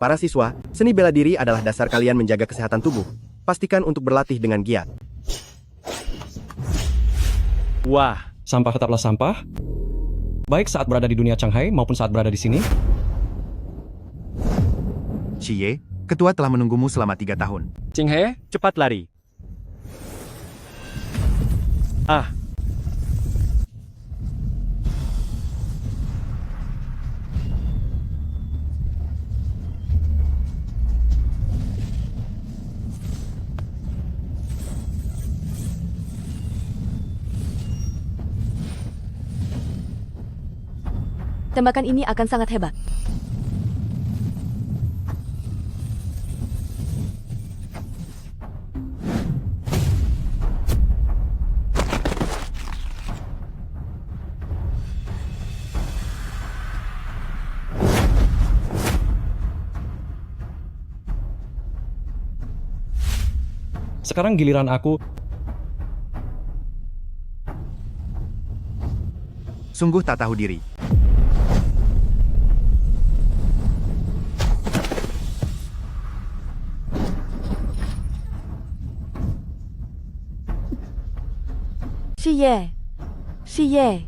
Para siswa, seni bela diri adalah dasar kalian menjaga kesehatan tubuh. Pastikan untuk berlatih dengan giat. Wah, Sampah tetaplah sampah. Baik saat berada di dunia Shanghai maupun saat berada di sini. Cie, ketua telah menunggumu selama 3 tahun. Qinghe, cepat lari. Ah, Tembakan ini akan sangat hebat. Sekarang giliran aku. Sungguh tak tahu diri. Shiye. Shiye.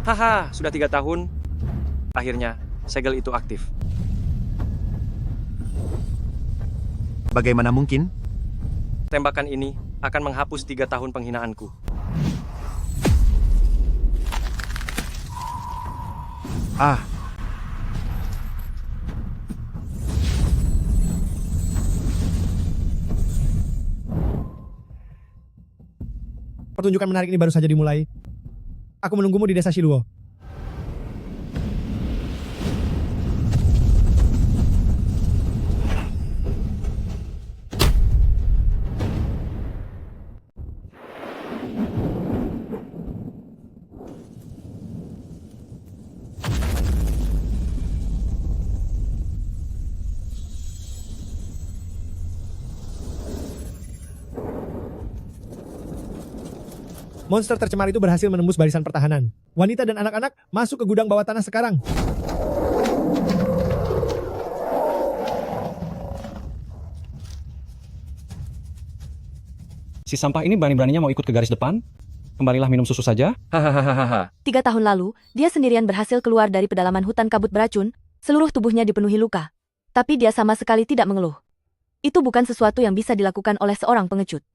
haha, sudah 3 tahun. Akhirnya, segel itu aktif. Bagaimana mungkin? Tembakan ini akan menghapus 3 tahun penghinaanku. Ah, Pertunjukan menarik ini baru saja dimulai. Aku menunggumu di desa Shiluo. Monster tercemar itu berhasil menembus barisan pertahanan. Wanita dan anak-anak masuk ke gudang bawah tanah sekarang. Si sampah ini berani-beraninya mau ikut ke garis depan? Kembalilah minum susu saja. Hahaha. 3 tahun lalu, dia sendirian berhasil keluar dari pedalaman hutan kabut beracun, seluruh tubuhnya dipenuhi luka. Tapi dia sama sekali tidak mengeluh. Itu bukan sesuatu yang bisa dilakukan oleh seorang pengecut.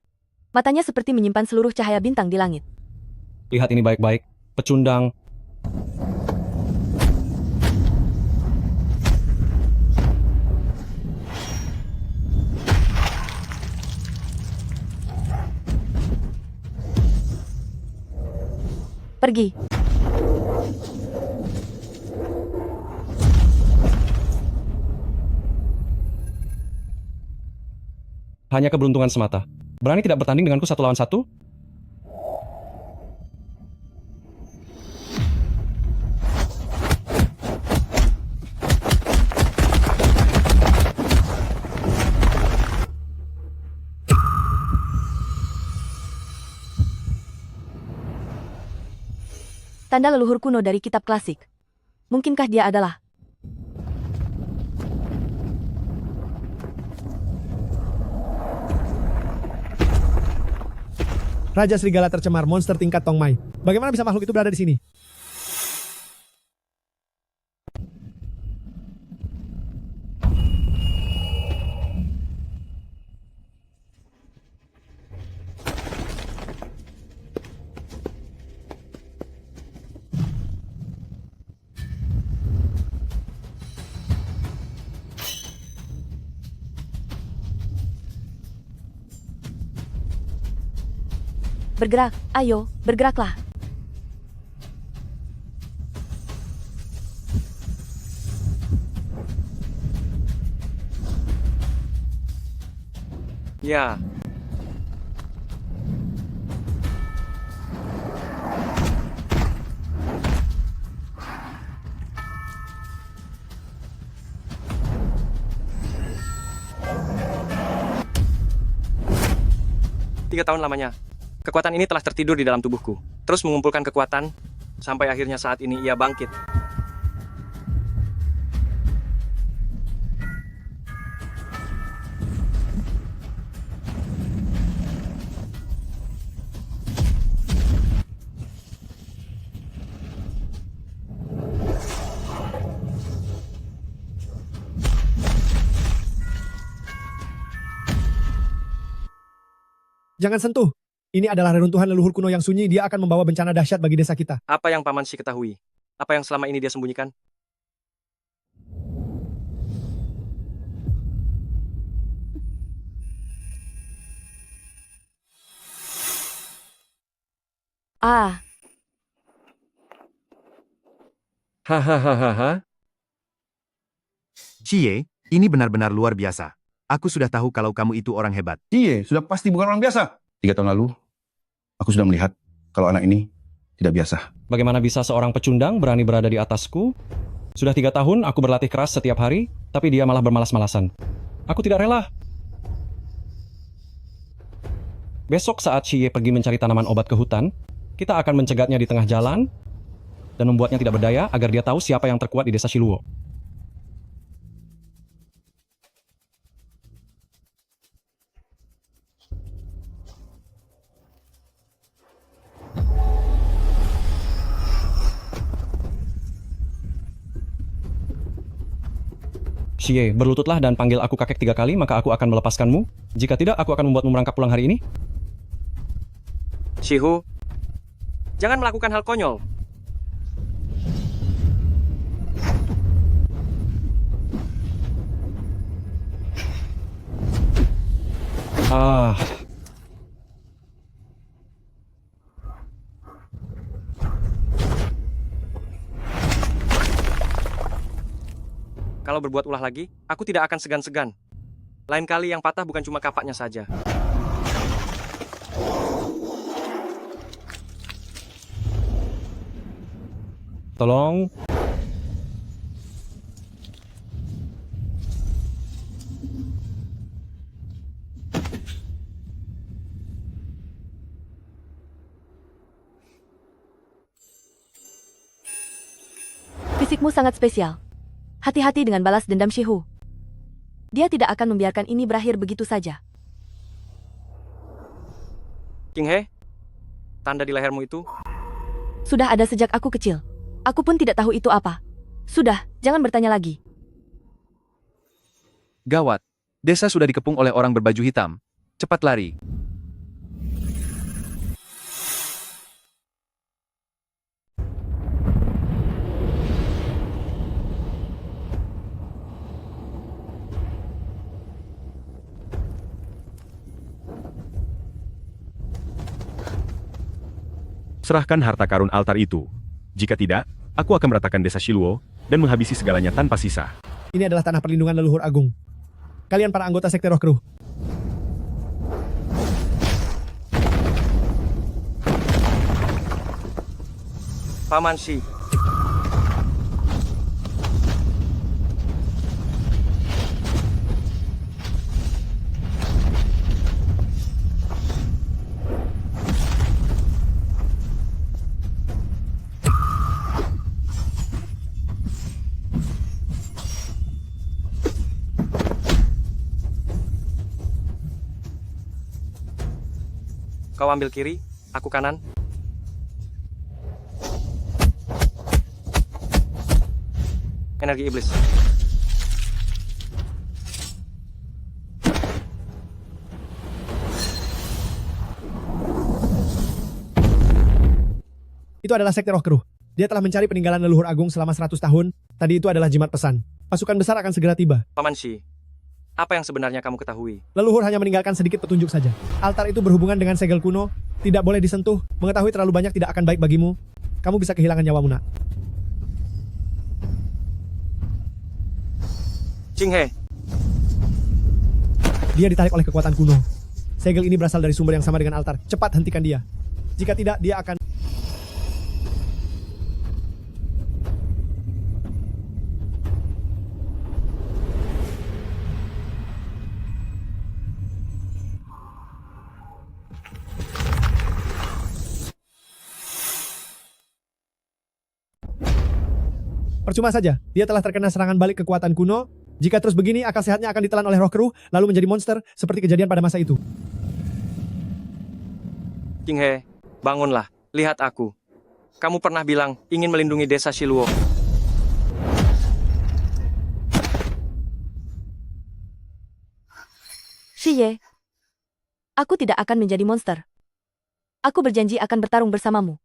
Matanya seperti menyimpan seluruh cahaya bintang di langit. Lihat ini baik-baik. Pecundang. Pergi. Hanya keberuntungan semata. Berani tidak bertanding denganku 1 lawan 1? Tanda leluhur kuno dari kitab klasik. Mungkinkah dia adalah... Raja Serigala tercemar, monster tingkat Tongmai. Bagaimana bisa makhluk itu berada di sini? Bergerak, ayo, bergeraklah. Ya, 3 tahun lamanya. Kekuatan ini telah tertidur di dalam tubuhku. Terus mengumpulkan kekuatan, sampai akhirnya saat ini ia bangkit. Jangan sentuh. Ini adalah reruntuhan leluhur kuno yang sunyi. Dia akan membawa bencana dahsyat bagi desa kita. Apa yang Paman Si ketahui? Apa yang selama ini dia sembunyikan? Ah, Hahaha. Cie, ini benar-benar luar biasa. Aku sudah tahu kalau kamu itu orang hebat. Iya, sudah pasti bukan orang biasa. 3 tahun lalu, aku sudah melihat kalau anak ini tidak biasa. Bagaimana bisa seorang pecundang berani berada di atasku? Sudah 3 tahun aku berlatih keras setiap hari, tapi dia malah bermalas-malasan. Aku tidak rela. Besok saat Xie pergi mencari tanaman obat ke hutan, kita akan mencegatnya di tengah jalan dan membuatnya tidak berdaya agar dia tahu siapa yang terkuat di desa Shiluo. Xie, berlututlah dan panggil aku kakek 3 kali, maka aku akan melepaskanmu. Jika tidak, aku akan membuatmu merangkap pulang hari ini. Shihu, jangan melakukan hal konyol. Ah, Kalau berbuat ulah lagi, aku tidak akan segan-segan. Lain kali yang patah bukan cuma kapaknya saja. tolong. fisikmu sangat spesial. Hati-hati dengan balas dendam Shihu. Dia tidak akan membiarkan ini berakhir begitu saja. King He, tanda di lehermu itu? Sudah ada sejak aku kecil. Aku pun tidak tahu itu apa. Sudah, jangan bertanya lagi. Gawat. Desa sudah dikepung oleh orang berbaju hitam. Cepat lari. Serahkan harta karun altar itu. Jika tidak, aku akan meratakan desa Shiluo dan menghabisi segalanya tanpa sisa. Ini adalah tanah perlindungan leluhur agung. Kalian para anggota sekte roh kruh. Paman Si. Kau ambil kiri, aku kanan. Energi iblis. Itu adalah sekte roh kruh. Dia telah mencari peninggalan leluhur agung selama 100 tahun. Tadi itu adalah jimat pesan. Pasukan besar akan segera tiba. Paman Si, apa yang sebenarnya kamu ketahui? Leluhur hanya meninggalkan sedikit petunjuk saja. Altar itu berhubungan dengan segel kuno. Tidak boleh disentuh. Mengetahui terlalu banyak tidak akan baik bagimu. Kamu bisa kehilangan nyawamu, nak. King He, Dia ditarik oleh kekuatan kuno. Segel ini berasal dari sumber yang sama dengan altar. Cepat hentikan dia. Jika tidak, dia akan... Percuma saja, dia telah terkena serangan balik kekuatan kuno. Jika terus begini, akal sehatnya akan ditelan oleh roh keruh, lalu menjadi monster, seperti kejadian pada masa itu. King He, bangunlah. Lihat aku. Kamu pernah bilang ingin melindungi desa Shiluo. Shiye, aku tidak akan menjadi monster. Aku berjanji akan bertarung bersamamu.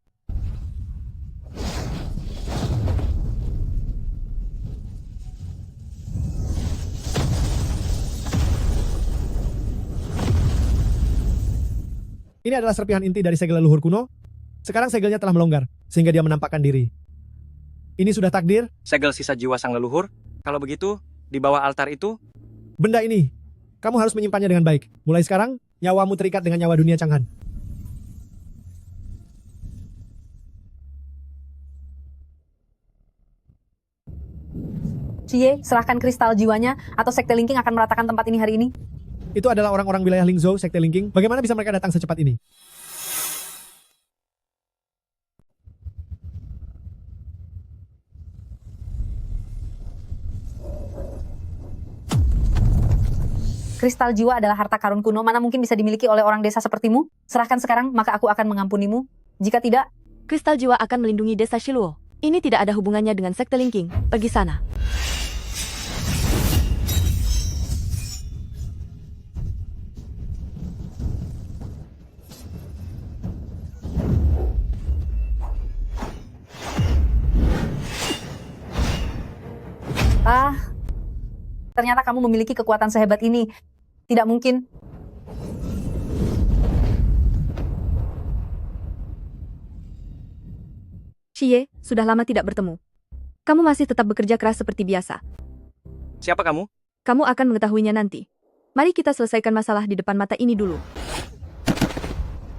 Ini adalah serpihan inti dari segel leluhur kuno. Sekarang segelnya telah melonggar, sehingga dia menampakkan diri. Ini sudah takdir, Segel sisa jiwa sang leluhur. Kalau begitu, di bawah altar itu, benda ini. Kamu harus menyimpannya dengan baik. Mulai sekarang, nyawamu terikat dengan nyawa dunia Chang'an. Cie, serahkan kristal jiwanya atau Sekte Linking akan meratakan tempat ini hari ini. Itu adalah orang-orang wilayah Lingzhou, Sekte Linking. Bagaimana bisa mereka datang secepat ini? Kristal jiwa adalah harta karun kuno, mana mungkin bisa dimiliki oleh orang desa sepertimu? Serahkan sekarang, maka aku akan mengampunimu. Jika tidak, Kristal jiwa akan melindungi desa Shiluo. Ini tidak ada hubungannya dengan Sekte Linking. Pergi sana. ternyata kamu memiliki kekuatan sehebat ini. Tidak mungkin. Cie, sudah lama tidak bertemu. Kamu masih tetap bekerja keras seperti biasa. Siapa kamu? Kamu akan mengetahuinya nanti. Mari kita selesaikan masalah di depan mata ini dulu.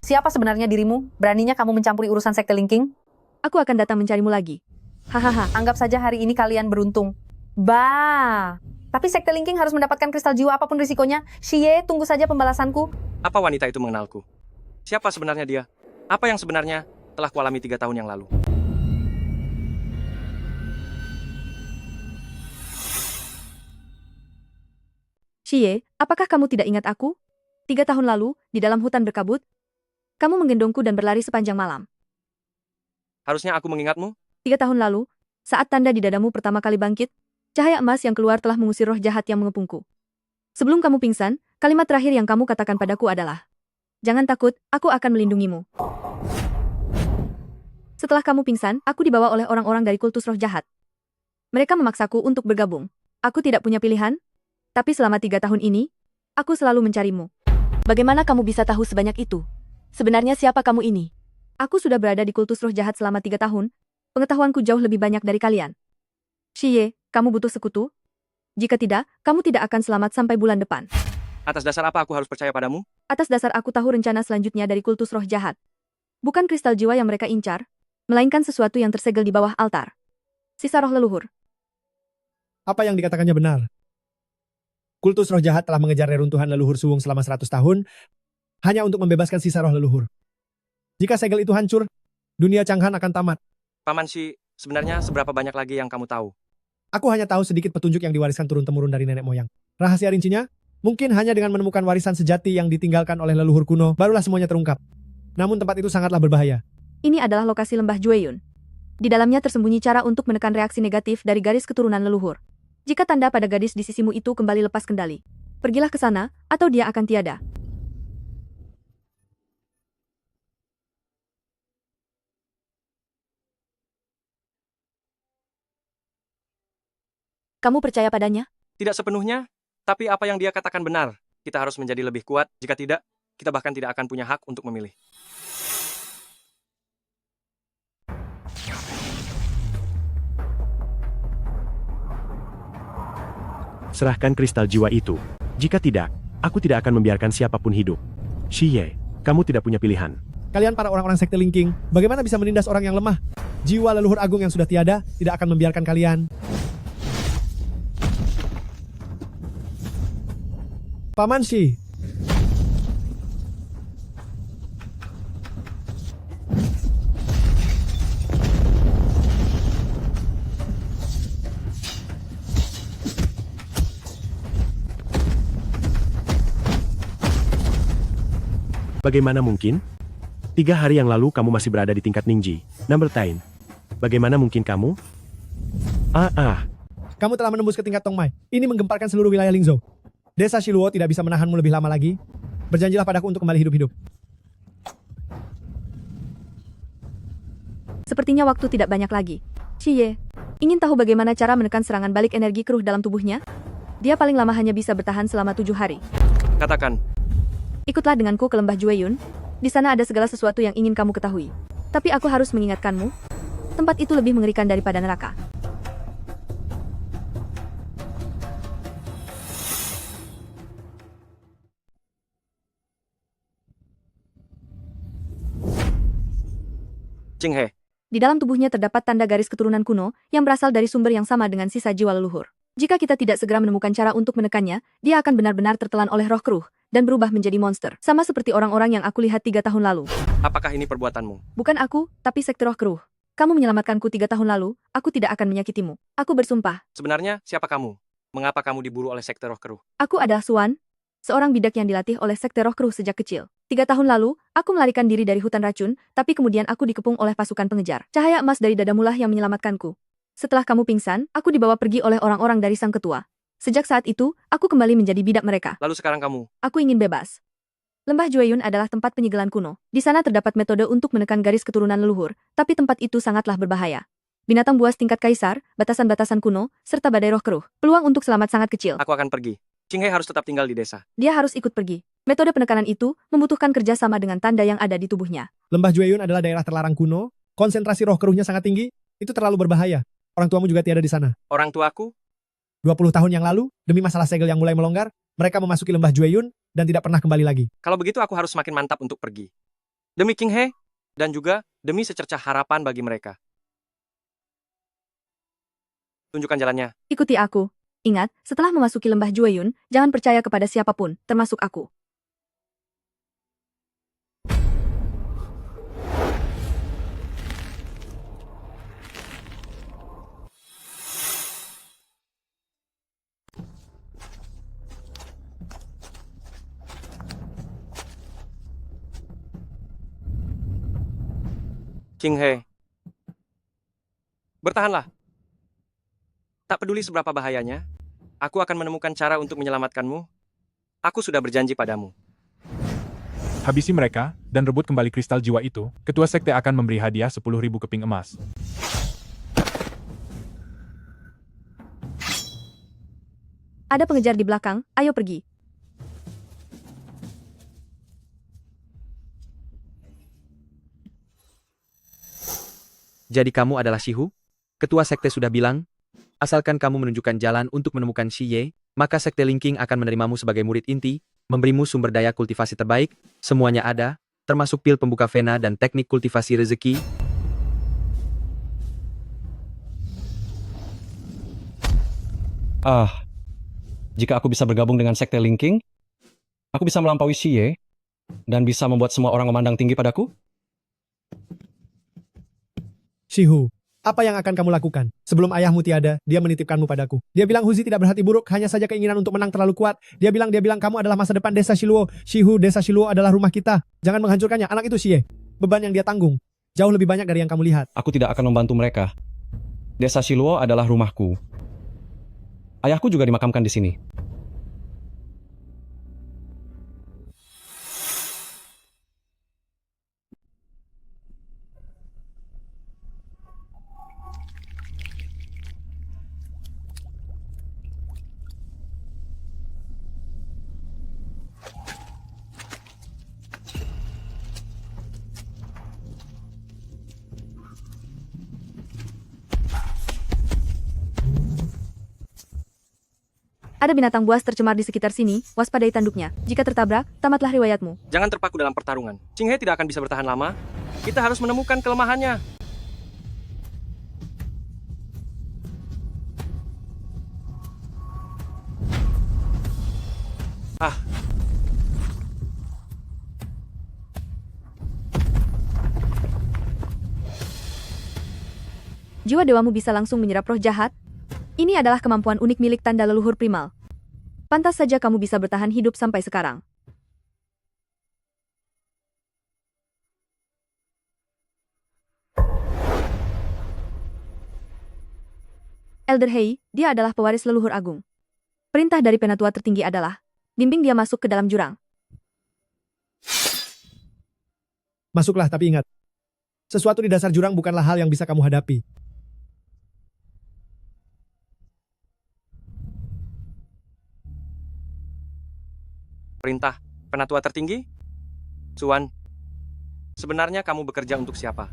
Siapa sebenarnya dirimu? Beraninya kamu mencampuri urusan Sekte Linking? Aku akan datang mencarimu lagi. Hahaha. Anggap saja hari ini kalian beruntung. Bah. Tapi Sekte Linking harus mendapatkan kristal jiwa apapun risikonya. Xie, tunggu saja pembalasanku. Apa wanita itu mengenalku? Siapa sebenarnya dia? Apa yang sebenarnya telah kualami 3 tahun yang lalu? Xie, apakah kamu tidak ingat aku? 3 tahun lalu, di dalam hutan berkabut, kamu menggendongku dan berlari sepanjang malam. Harusnya aku mengingatmu? 3 tahun lalu, saat tanda di dadamu pertama kali bangkit, cahaya emas yang keluar telah mengusir roh jahat yang mengepungku. Sebelum kamu pingsan, kalimat terakhir yang kamu katakan padaku adalah, "Jangan takut, aku akan melindungimu." Setelah kamu pingsan, aku dibawa oleh orang-orang dari kultus roh jahat. Mereka memaksaku untuk bergabung. Aku tidak punya pilihan, tapi selama 3 tahun ini, aku selalu mencarimu. Bagaimana kamu bisa tahu sebanyak itu? Sebenarnya siapa kamu ini? Aku sudah berada di kultus roh jahat selama 3 tahun, pengetahuanku jauh lebih banyak dari kalian. Xie, kamu butuh sekutu? Jika tidak, kamu tidak akan selamat sampai bulan depan. Atas dasar apa aku harus percaya padamu? Atas dasar aku tahu rencana selanjutnya dari kultus roh jahat. Bukan kristal jiwa yang mereka incar, melainkan sesuatu yang tersegel di bawah altar. Sisa roh leluhur. Apa yang dikatakannya benar. Kultus roh jahat telah mengejar reruntuhan leluhur Suwung selama 100 tahun, hanya untuk membebaskan sisa roh leluhur. Jika segel itu hancur, dunia Chang'an akan tamat. Paman Shi, sebenarnya seberapa banyak lagi yang kamu tahu? Aku hanya tahu sedikit petunjuk yang diwariskan turun-temurun dari nenek moyang. Rahasia rincinya, mungkin hanya dengan menemukan warisan sejati yang ditinggalkan oleh leluhur kuno, barulah semuanya terungkap. Namun tempat itu sangatlah berbahaya. Ini adalah lokasi lembah Jueyun. Di dalamnya tersembunyi cara untuk menekan reaksi negatif dari garis keturunan leluhur. Jika tanda pada gadis di sisimu itu kembali lepas kendali, pergilah ke sana, atau dia akan tiada. Kamu percaya padanya? Tidak sepenuhnya, tapi apa yang dia katakan benar. Kita harus menjadi lebih kuat, jika tidak, kita bahkan tidak akan punya hak untuk memilih. Serahkan kristal jiwa itu. Jika tidak, aku tidak akan membiarkan siapapun hidup. Xie, kamu tidak punya pilihan. Kalian para orang-orang Sekte Linking, bagaimana bisa menindas orang yang lemah? Jiwa leluhur agung yang sudah tiada, tidak akan membiarkan kalian. Paman Shi. Bagaimana mungkin? 3 hari yang lalu kamu masih berada di tingkat Ningji, number 10. Bagaimana mungkin kamu? Kamu telah menembus ke tingkat Tongmai. Ini menggemparkan seluruh wilayah Lingzhou. Desa Shiluo tidak bisa menahanmu lebih lama lagi. Berjanjilah padaku untuk kembali hidup-hidup. Sepertinya waktu tidak banyak lagi. Cie, ingin tahu bagaimana cara menekan serangan balik energi keruh dalam tubuhnya? Dia paling lama hanya bisa bertahan selama 7 hari. Katakan, Ikutlah denganku ke lembah Jueyun. Di sana ada segala sesuatu yang ingin kamu ketahui. Tapi aku harus mengingatkanmu, tempat itu lebih mengerikan daripada neraka. Ching He. Di dalam tubuhnya terdapat tanda garis keturunan kuno yang berasal dari sumber yang sama dengan sisa jiwa leluhur. Jika kita tidak segera menemukan cara untuk menekannya, dia akan benar-benar tertelan oleh roh keruh dan berubah menjadi monster. Sama seperti orang-orang yang aku lihat 3 tahun lalu. Apakah ini perbuatanmu? Bukan aku, tapi sekte roh keruh. Kamu menyelamatkanku 3 tahun lalu, aku tidak akan menyakitimu. Aku bersumpah. Sebenarnya, siapa kamu? Mengapa kamu diburu oleh sekte roh keruh? Aku adalah Suan, seorang bidak yang dilatih oleh sekte roh keruh sejak kecil. 3 tahun lalu, aku melarikan diri dari hutan racun, tapi kemudian aku dikepung oleh pasukan pengejar. Cahaya emas dari dadamulah yang menyelamatkanku. Setelah kamu pingsan, aku dibawa pergi oleh orang-orang dari sang ketua. Sejak saat itu, aku kembali menjadi bidak mereka. Lalu sekarang kamu? Aku ingin bebas. Lembah Jueyun adalah tempat penyegelan kuno. Di sana terdapat metode untuk menekan garis keturunan leluhur, tapi tempat itu sangatlah berbahaya. Binatang buas tingkat kaisar, batasan-batasan kuno, serta badai roh keruh. Peluang untuk selamat sangat kecil. Aku akan pergi. Ching He harus tetap tinggal di desa. Dia harus ikut pergi. Metode penekanan itu membutuhkan kerjasama dengan tanda yang ada di tubuhnya. Lembah Jueyun adalah daerah terlarang kuno. Konsentrasi roh keruhnya sangat tinggi. Itu terlalu berbahaya. Orang tuamu juga tiada di sana. Orang tuaku? 20 tahun yang lalu, demi masalah segel yang mulai melonggar, mereka memasuki lembah Jueyun dan tidak pernah kembali lagi. Kalau begitu aku harus semakin mantap untuk pergi. Demi King He, dan juga demi secercah harapan bagi mereka. Tunjukkan jalannya. Ikuti aku. Ingat, setelah memasuki lembah Jueyun, jangan percaya kepada siapapun, termasuk aku. King He. Bertahanlah. Tak peduli seberapa bahayanya, aku akan menemukan cara untuk menyelamatkanmu. Aku sudah berjanji padamu. Habisi mereka, dan rebut kembali kristal jiwa itu. Ketua sekte akan memberi hadiah 10.000 keping emas. Ada pengejar di belakang, ayo pergi. Jadi kamu adalah Shihu? Ketua sekte sudah bilang, asalkan kamu menunjukkan jalan untuk menemukan Shiye, maka sekte Linking akan menerimamu sebagai murid inti, memberimu sumber daya kultivasi terbaik, semuanya ada, termasuk pil pembuka vena dan teknik kultivasi rezeki. Jika aku bisa bergabung dengan sekte Linking, aku bisa melampaui Shiye, dan bisa membuat semua orang memandang tinggi padaku? Shihu, apa yang akan kamu lakukan? Sebelum ayahmu tiada, dia menitipkanmu padaku. Dia bilang Huzi tidak berhati buruk, hanya saja keinginan untuk menang terlalu kuat. Dia bilang kamu adalah masa depan desa Shiluo. Shihu, desa Shiluo adalah rumah kita. Jangan menghancurkannya, anak itu Shiye. Beban yang dia tanggung, jauh lebih banyak dari yang kamu lihat. Aku tidak akan membantu mereka. Desa Shiluo adalah rumahku. Ayahku juga dimakamkan di sini. Ada binatang buas tercemar di sekitar sini, waspadai tanduknya. Jika tertabrak, tamatlah riwayatmu. Jangan terpaku dalam pertarungan. Ching He tidak akan bisa bertahan lama. Kita harus menemukan kelemahannya. Jiwa dewamu bisa langsung menyerap roh jahat. Ini adalah kemampuan unik milik tanda leluhur primal. Pantas saja kamu bisa bertahan hidup sampai sekarang. Elder Hei, dia adalah pewaris leluhur agung. Perintah dari penatua tertinggi adalah, bimbing dia masuk ke dalam jurang. Masuklah, tapi ingat. Sesuatu di dasar jurang bukanlah hal yang bisa kamu hadapi. Perintah penatua tertinggi? Suan, sebenarnya kamu bekerja untuk siapa?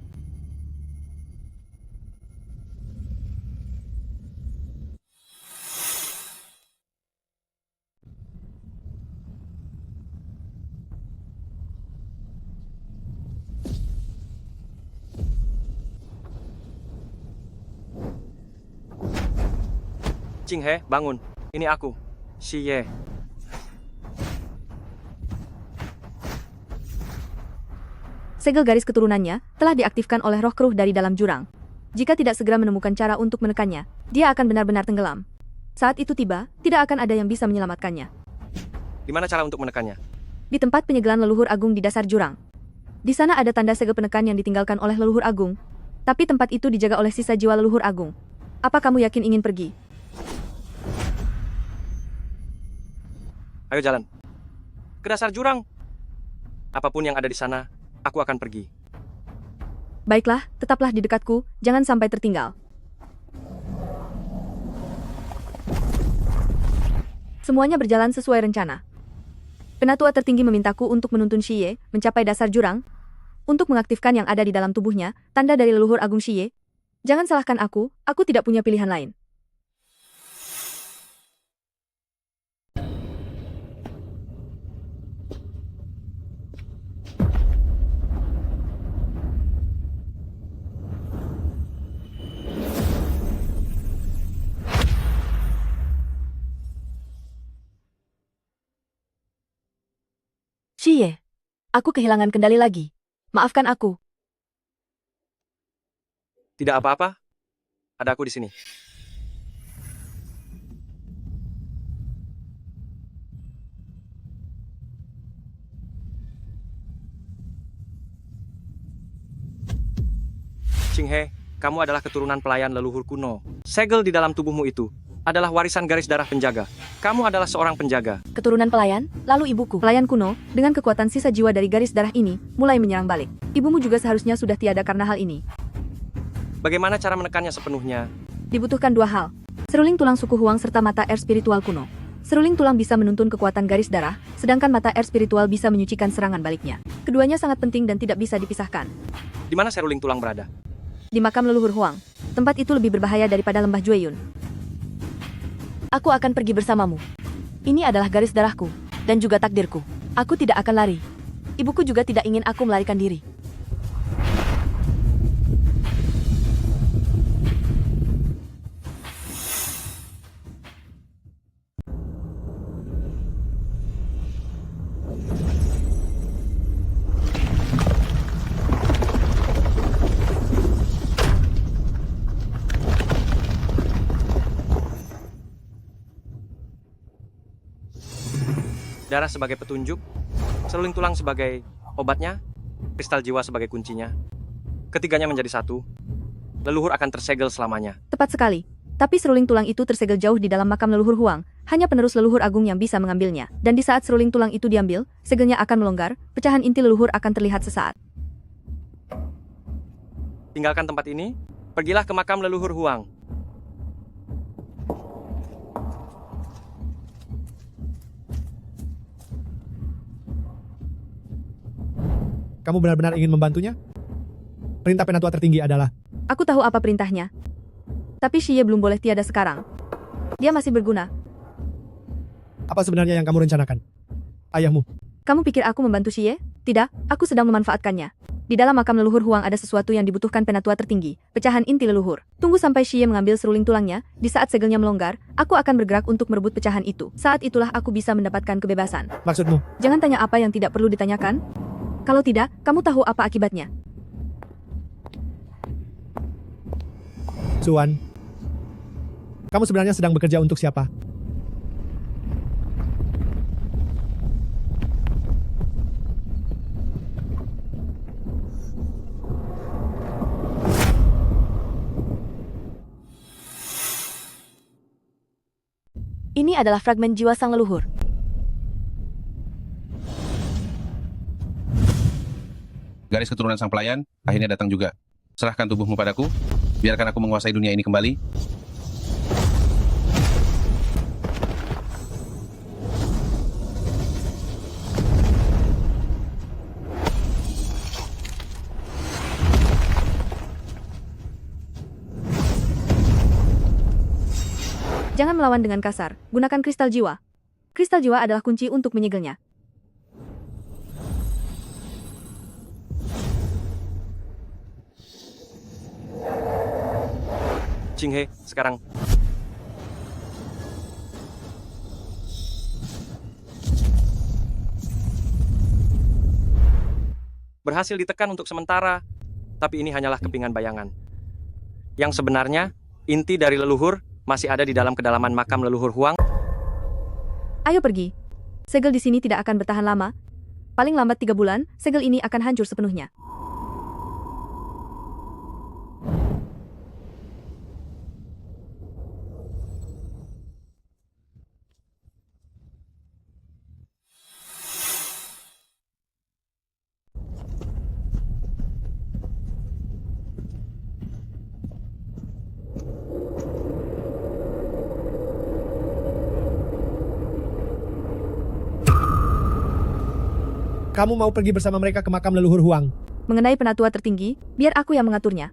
Ching He, bangun. Ini aku, Xi Ye. Segel garis keturunannya telah diaktifkan oleh roh keruh dari dalam jurang. Jika tidak segera menemukan cara untuk menekannya, dia akan benar-benar tenggelam. Saat itu tiba, tidak akan ada yang bisa menyelamatkannya. Di mana cara untuk menekannya? Di tempat penyegelan leluhur agung di dasar jurang. Di sana ada tanda segel penekan yang ditinggalkan oleh leluhur agung. Tapi tempat itu dijaga oleh sisa jiwa leluhur agung. Apa kamu yakin ingin pergi? Ayo jalan. Ke dasar jurang. Apapun yang ada di sana, aku akan pergi. Baiklah, tetaplah di dekatku, jangan sampai tertinggal. Semuanya berjalan sesuai rencana. Penatua tertinggi memintaku untuk menuntun Xi Ye mencapai dasar jurang, untuk mengaktifkan yang ada di dalam tubuhnya, tanda dari leluhur agung Xi Ye. Jangan salahkan aku tidak punya pilihan lain. Xi Ye, aku kehilangan kendali lagi. Maafkan aku. Tidak apa-apa. Ada aku di sini. Ching He, kamu adalah keturunan pelayan leluhur kuno. Segel di dalam tubuhmu itu adalah warisan garis darah penjaga. Kamu adalah seorang penjaga. Keturunan pelayan, lalu ibuku, pelayan kuno, dengan kekuatan sisa jiwa dari garis darah ini, mulai menyerang balik. Ibumu juga seharusnya sudah tiada karena hal ini. Bagaimana cara menekannya sepenuhnya? Dibutuhkan dua hal. Seruling tulang suku Huang serta mata air spiritual kuno. Seruling tulang bisa menuntun kekuatan garis darah, sedangkan mata air spiritual bisa menyucikan serangan baliknya. Keduanya sangat penting dan tidak bisa dipisahkan. Di mana seruling tulang berada? Di makam leluhur Huang. Tempat itu lebih berbahaya daripada lembah Jueyun. Aku akan pergi bersamamu. Ini adalah garis darahku, dan juga takdirku. Aku tidak akan lari. Ibuku juga tidak ingin aku melarikan diri. Darah sebagai petunjuk, seruling tulang sebagai obatnya, kristal jiwa sebagai kuncinya. Ketiganya menjadi satu, leluhur akan tersegel selamanya. Tepat sekali. Tapi seruling tulang itu tersegel jauh di dalam makam leluhur Huang. Hanya penerus leluhur agung yang bisa mengambilnya. Dan di saat seruling tulang itu diambil, segelnya akan melonggar, pecahan inti leluhur akan terlihat sesaat. Tinggalkan tempat ini, pergilah ke makam leluhur Huang. Kamu benar-benar ingin membantunya? Perintah penatua tertinggi adalah... Aku tahu apa perintahnya. Tapi Xi Ye belum boleh tiada sekarang. Dia masih berguna. Apa sebenarnya yang kamu rencanakan? Ayahmu. Kamu pikir aku membantu Xi Ye? Tidak, aku sedang memanfaatkannya. Di dalam makam leluhur Huang ada sesuatu yang dibutuhkan penatua tertinggi, pecahan inti leluhur. Tunggu sampai Xi Ye mengambil seruling tulangnya, di saat segelnya melonggar, aku akan bergerak untuk merebut pecahan itu. Saat itulah aku bisa mendapatkan kebebasan. Maksudmu? Jangan tanya apa yang tidak perlu ditanyakan. Kalau tidak, kamu tahu apa akibatnya. Suan, kamu sebenarnya sedang bekerja untuk siapa? Ini adalah fragmen jiwa sang leluhur. Garis keturunan sang pelayan akhirnya datang juga. Serahkan tubuhmu padaku, biarkan aku menguasai dunia ini kembali. Jangan melawan dengan kasar, gunakan kristal jiwa. Kristal jiwa adalah kunci untuk menyegelnya. Qinghe, sekarang. Berhasil ditekan untuk sementara, tapi ini hanyalah kepingan bayangan. Yang sebenarnya, inti dari leluhur masih ada di dalam kedalaman makam leluhur Huang. Ayo pergi. Segel di sini tidak akan bertahan lama. Paling lambat 3 bulan, segel ini akan hancur sepenuhnya. Kamu mau pergi bersama mereka ke makam leluhur Huang. Mengenai penatua tertinggi, biar aku yang mengaturnya.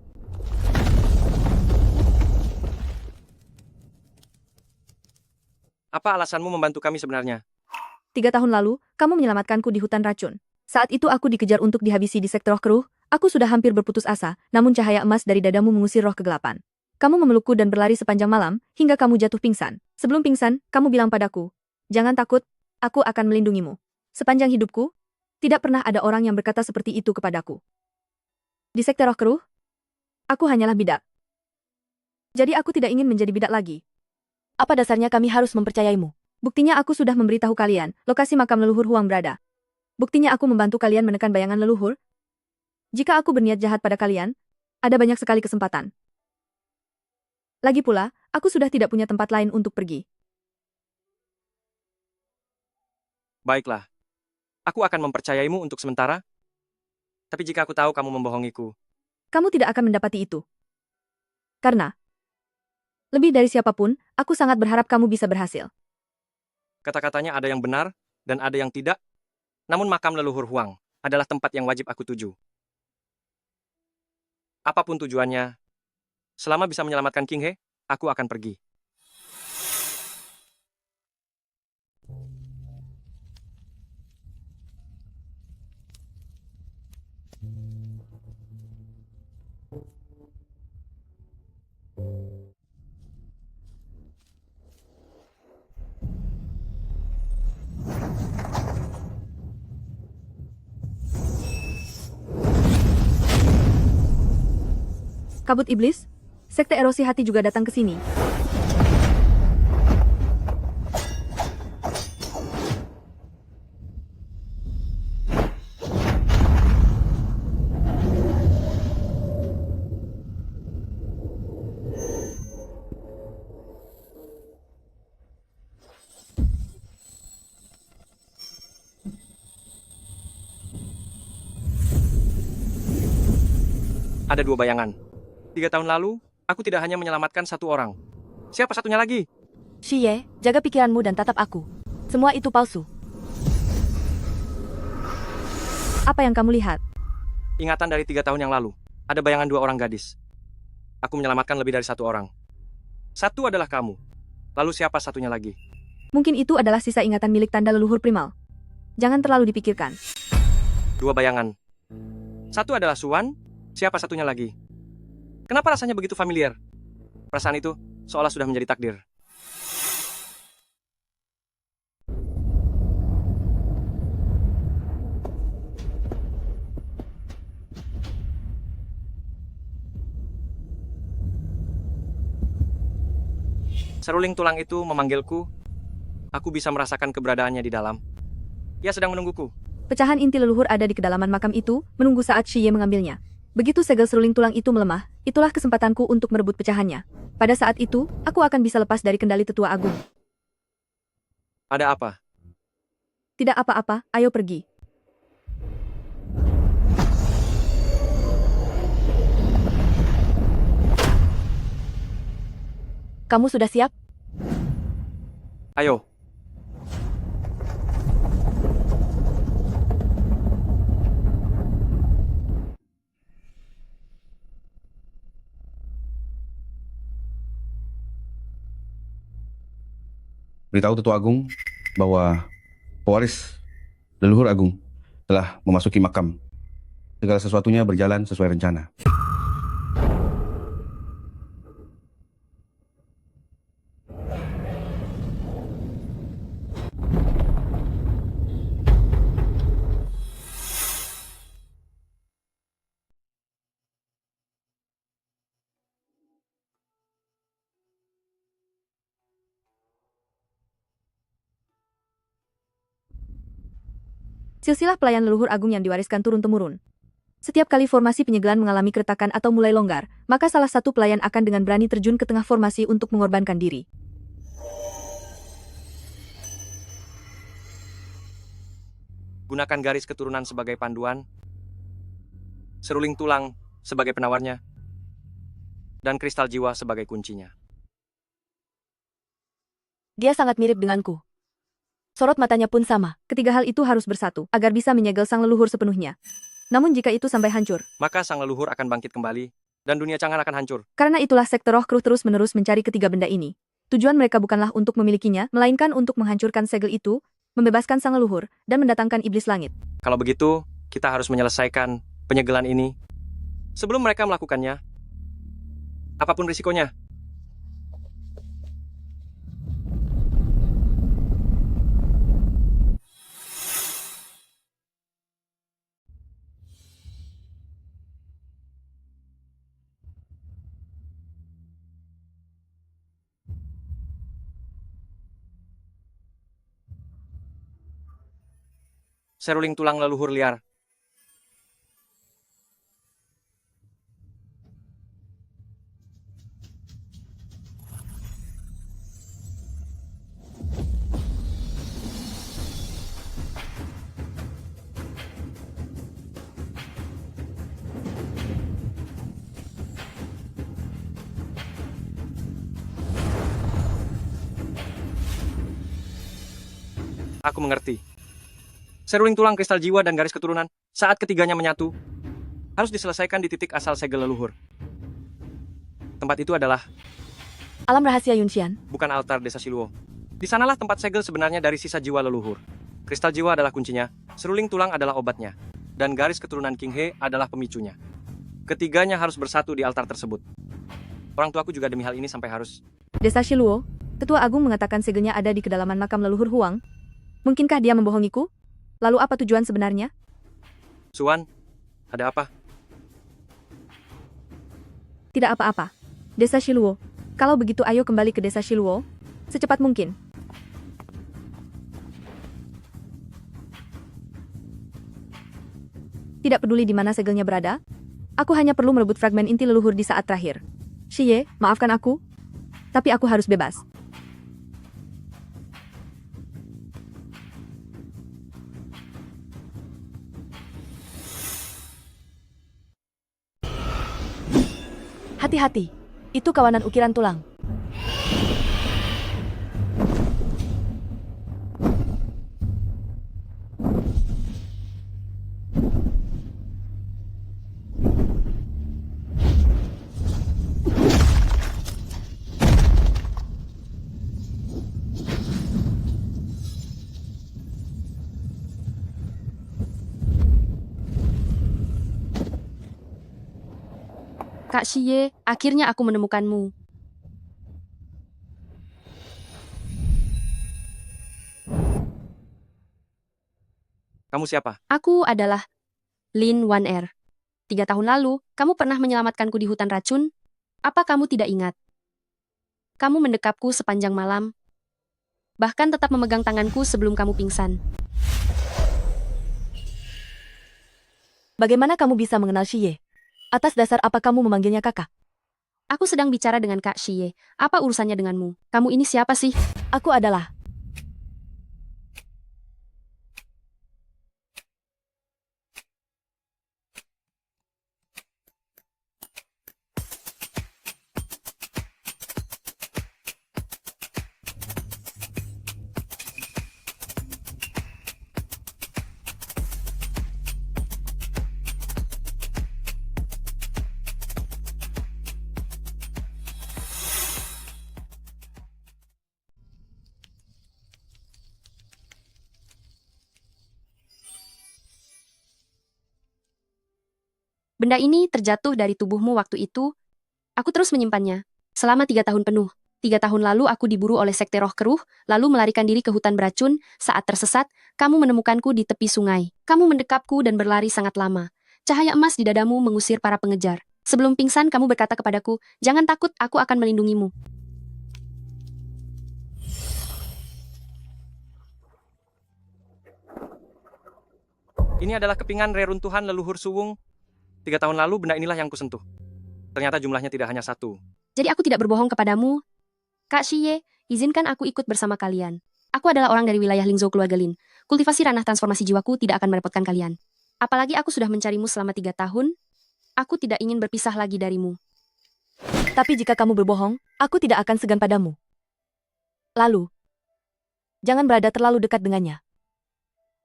Apa alasanmu membantu kami sebenarnya? 3 tahun lalu, kamu menyelamatkanku di hutan racun. Saat itu aku dikejar untuk dihabisi di sektor keruh, aku sudah hampir berputus asa, namun cahaya emas dari dadamu mengusir roh kegelapan. Kamu memelukku dan berlari sepanjang malam, hingga kamu jatuh pingsan. Sebelum pingsan, kamu bilang padaku, "Jangan takut, aku akan melindungimu." Sepanjang hidupku, tidak pernah ada orang yang berkata seperti itu kepadaku. Di sektor roh keruh, aku hanyalah bidak. Jadi aku tidak ingin menjadi bidak lagi. Apa dasarnya kami harus mempercayaimu? Buktinya aku sudah memberitahu kalian, lokasi makam leluhur Huang berada. Buktinya aku membantu kalian menekan bayangan leluhur. Jika aku berniat jahat pada kalian, ada banyak sekali kesempatan. Lagi pula, aku sudah tidak punya tempat lain untuk pergi. Baiklah. Aku akan mempercayaimu untuk sementara. Tapi jika aku tahu kamu membohongiku, kamu tidak akan mendapati itu. Karena, lebih dari siapapun, aku sangat berharap kamu bisa berhasil. kata-katanya ada yang benar dan ada yang tidak. Namun makam leluhur Huang adalah tempat yang wajib aku tuju. Apapun tujuannya, selama bisa menyelamatkan Qinghe, aku akan pergi. Kabut iblis, sekte erosi hati juga datang ke sini. Ada 2 bayangan. 3 tahun lalu, aku tidak hanya menyelamatkan 1 orang. Siapa satunya lagi? Xie, jaga pikiranmu dan tatap aku. Semua itu palsu. Apa yang kamu lihat? Ingatan dari 3 tahun yang lalu. Ada bayangan 2 orang gadis. Aku menyelamatkan lebih dari 1 orang. 1 adalah kamu. Lalu siapa satunya lagi? Mungkin itu adalah sisa ingatan milik tanda leluhur primal. Jangan terlalu dipikirkan. 2 bayangan. 1 adalah Suan, siapa satunya lagi? Kenapa rasanya begitu familiar? Perasaan itu seolah sudah menjadi takdir. Seruling tulang itu memanggilku. Aku bisa merasakan keberadaannya di dalam. Ia sedang menungguku. Pecahan inti leluhur ada di kedalaman makam itu, menunggu saat Xie mengambilnya. Begitu segel seruling tulang itu melemah, itulah kesempatanku untuk merebut pecahannya. Pada saat itu, aku akan bisa lepas dari kendali tetua agung. Ada apa? Tidak apa-apa, ayo pergi. Kamu sudah siap? Ayo. Beritahu Tetua Agung bahwa pewaris leluhur agung telah memasuki makam. Segala sesuatunya berjalan sesuai rencana. Silsilah pelayan leluhur agung yang diwariskan turun-temurun. Setiap kali formasi penyegelan mengalami keretakan atau mulai longgar, maka salah satu pelayan akan dengan berani terjun ke tengah formasi untuk mengorbankan diri. Gunakan garis keturunan sebagai panduan, seruling tulang sebagai penawarnya, dan kristal jiwa sebagai kuncinya. Dia sangat mirip denganku. Sorot matanya pun sama. Ketiga hal itu harus bersatu, agar bisa menyegel sang leluhur sepenuhnya. Namun jika itu sampai hancur, Maka sang leluhur akan bangkit kembali, dan dunia Chang'an akan hancur. karena itulah sekte roh kruh terus-menerus mencari ketiga benda ini. Tujuan mereka bukanlah untuk memilikinya, melainkan untuk menghancurkan segel itu, membebaskan sang leluhur, dan mendatangkan iblis langit. Kalau begitu, kita harus menyelesaikan penyegelan ini sebelum mereka melakukannya. Apapun risikonya. Seruling tulang leluhur liar. Aku mengerti. Seruling tulang kristal jiwa dan garis keturunan, saat ketiganya menyatu, harus diselesaikan di titik asal segel leluhur. Tempat itu adalah Alam rahasia Yunxian. bukan altar desa Shiluo. Di sanalah tempat segel sebenarnya dari sisa jiwa leluhur. Kristal jiwa adalah kuncinya, seruling tulang adalah obatnya, dan garis keturunan King He adalah pemicunya. Ketiganya harus bersatu di altar tersebut. Orang tuaku juga demi hal ini sampai harus. Desa Shiluo, Tetua Agung mengatakan segelnya ada di kedalaman makam leluhur Huang. Mungkinkah dia membohongiku? Lalu apa tujuan sebenarnya? Suan, ada apa? Tidak apa-apa. Desa Shiluo. Kalau begitu ayo kembali ke desa Shiluo. Secepat mungkin. Tidak peduli di mana segelnya berada. Aku hanya perlu merebut fragmen inti leluhur di saat terakhir. Shiye, maafkan aku. Tapi aku harus bebas. Hati-hati. Itu kawanan ukiran tulang. Kak Shiye, akhirnya aku menemukanmu. Kamu siapa? Aku adalah Lin Wan Er. 3 tahun lalu, kamu pernah menyelamatkanku di hutan racun? Apa kamu tidak ingat? Kamu mendekapku sepanjang malam, bahkan tetap memegang tanganku sebelum kamu pingsan. Bagaimana kamu bisa mengenal Shiye? Atas dasar apa kamu memanggilnya kakak? Aku sedang bicara dengan Kak Shiye. Apa urusannya denganmu? Kamu ini siapa sih? Aku adalah Benda ini terjatuh dari tubuhmu waktu itu. Aku terus menyimpannya. Selama 3 tahun penuh. 3 tahun lalu aku diburu oleh sekte roh keruh, lalu melarikan diri ke hutan beracun. Saat tersesat, kamu menemukanku di tepi sungai. Kamu mendekapku dan berlari sangat lama. Cahaya emas di dadamu mengusir para pengejar. Sebelum pingsan, kamu berkata kepadaku, "Jangan takut, aku akan melindungimu." Ini adalah kepingan reruntuhan leluhur Suwung. 3 tahun lalu benda inilah yang kusentuh. Ternyata jumlahnya tidak hanya 1. Jadi aku tidak berbohong kepadamu. Kak Shiye, izinkan aku ikut bersama kalian. Aku adalah orang dari wilayah Lingzhou keluarga Lin. Kultivasi ranah transformasi jiwaku tidak akan merepotkan kalian. Apalagi aku sudah mencarimu selama 3 tahun. Aku tidak ingin berpisah lagi darimu. Tapi jika kamu berbohong, aku tidak akan segan padamu. Lalu, jangan berada terlalu dekat dengannya.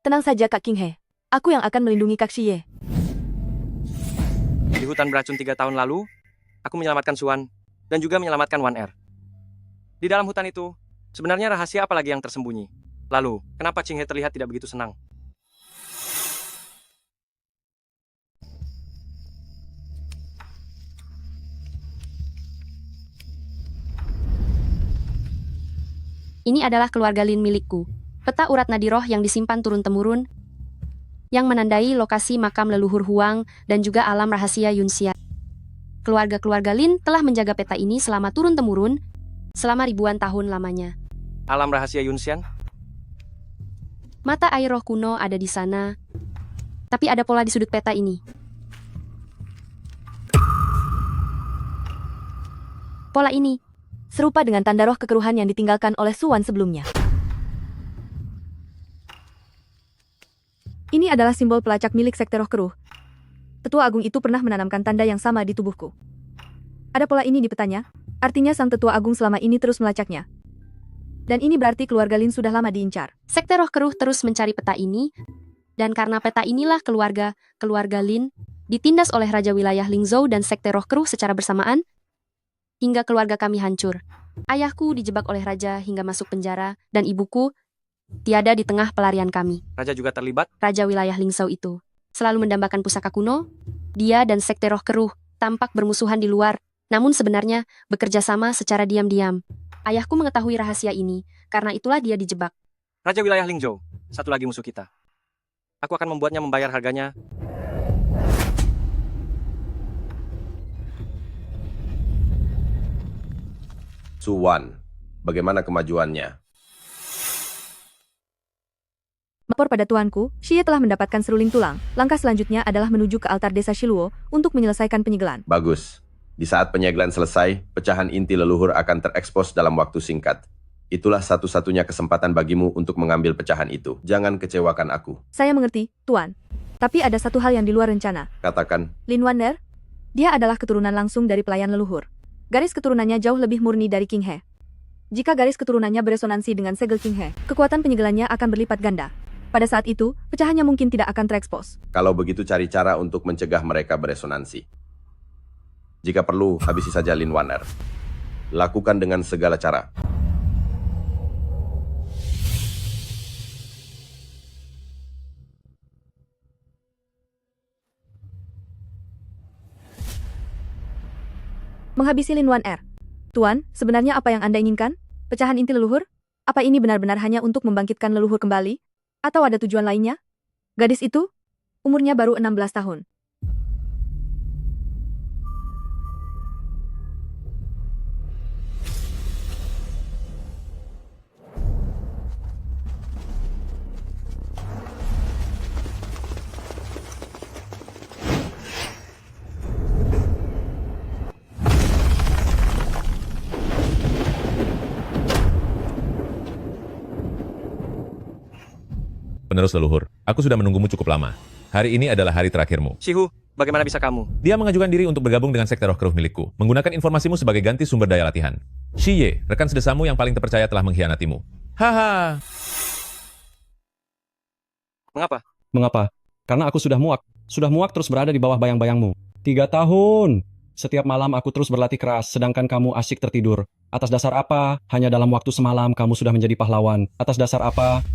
Tenang saja Kak King He. Aku yang akan melindungi Kak Shiye. Di hutan beracun 3 tahun lalu, aku menyelamatkan Suan dan juga menyelamatkan Wan Er. Di dalam hutan itu, sebenarnya rahasia apa lagi yang tersembunyi? Lalu, kenapa Qing He terlihat tidak begitu senang? Ini adalah keluarga Lin milikku. Peta urat nadi roh yang disimpan turun-temurun, yang menandai lokasi makam leluhur Huang dan juga alam rahasia Yunxia. Keluarga-keluarga Lin telah menjaga peta ini selama turun-temurun, selama ribuan tahun lamanya. Alam rahasia Yunxian? Mata air roh kuno ada di sana, tapi ada pola di sudut peta ini. Pola ini serupa dengan tanda roh kekeruhan yang ditinggalkan oleh Suan sebelumnya. Ini adalah simbol pelacak milik sekte roh keruh. Tetua Agung itu pernah menanamkan tanda yang sama di tubuhku. Ada pola ini di petanya, artinya sang Tetua Agung selama ini terus melacaknya. Dan ini berarti keluarga Lin sudah lama diincar. Sekte roh keruh terus mencari peta ini, dan karena peta inilah keluarga Lin ditindas oleh Raja Wilayah Lingzhou dan sekte roh keruh secara bersamaan, hingga keluarga kami hancur. Ayahku dijebak oleh Raja hingga masuk penjara, dan ibuku tiada di tengah pelarian kami. Raja juga terlibat? Raja Wilayah Lingzhou itu selalu mendambakan pusaka kuno. Dia dan sekte roh keruh tampak bermusuhan di luar, namun sebenarnya bekerja sama secara diam-diam. Ayahku mengetahui rahasia ini, karena itulah dia dijebak. Raja Wilayah Lingzhou, satu lagi musuh kita. Aku akan membuatnya membayar harganya. Suwan, bagaimana kemajuannya? Lapor pada tuanku, Shiye telah mendapatkan seruling tulang. Langkah selanjutnya adalah menuju ke altar desa Shiluo untuk menyelesaikan penyegelan. Bagus. Di saat penyegelan selesai, pecahan inti leluhur akan terekspos dalam waktu singkat. Itulah satu-satunya kesempatan bagimu untuk mengambil pecahan itu. Jangan kecewakan aku. Saya mengerti, Tuan. Tapi ada satu hal yang di luar rencana. Katakan. Lin Waner, dia adalah keturunan langsung dari pelayan leluhur. Garis keturunannya jauh lebih murni dari King He. Jika garis keturunannya beresonansi dengan segel King He, kekuatan penyegelannya akan berlipat ganda. Pada saat itu, pecahannya mungkin tidak akan terekspos. Kalau begitu cari cara untuk mencegah mereka beresonansi. Jika perlu, habisi saja Lin Waner. Lakukan dengan segala cara. Menghabisi Lin Waner. Tuan, sebenarnya apa yang Anda inginkan? Pecahan inti leluhur? Apa ini benar-benar hanya untuk membangkitkan leluhur kembali? Atau ada tujuan lainnya? Gadis itu? Umurnya baru 16 tahun. Penerus leluhur, aku sudah menunggumu cukup lama. Hari ini adalah hari terakhirmu. Shihu, bagaimana bisa kamu? Dia mengajukan diri untuk bergabung dengan sekte roh keruh milikku, menggunakan informasimu sebagai ganti sumber daya latihan. Shiye, rekan sedesamu yang paling terpercaya telah mengkhianatimu. Haha. Mengapa? Mengapa? Karena aku sudah muak terus berada di bawah bayang-bayangmu. 3 tahun. Setiap malam aku terus berlatih keras, sedangkan kamu asyik tertidur. Atas dasar apa? Hanya dalam waktu semalam kamu sudah menjadi pahlawan. Atas dasar apa?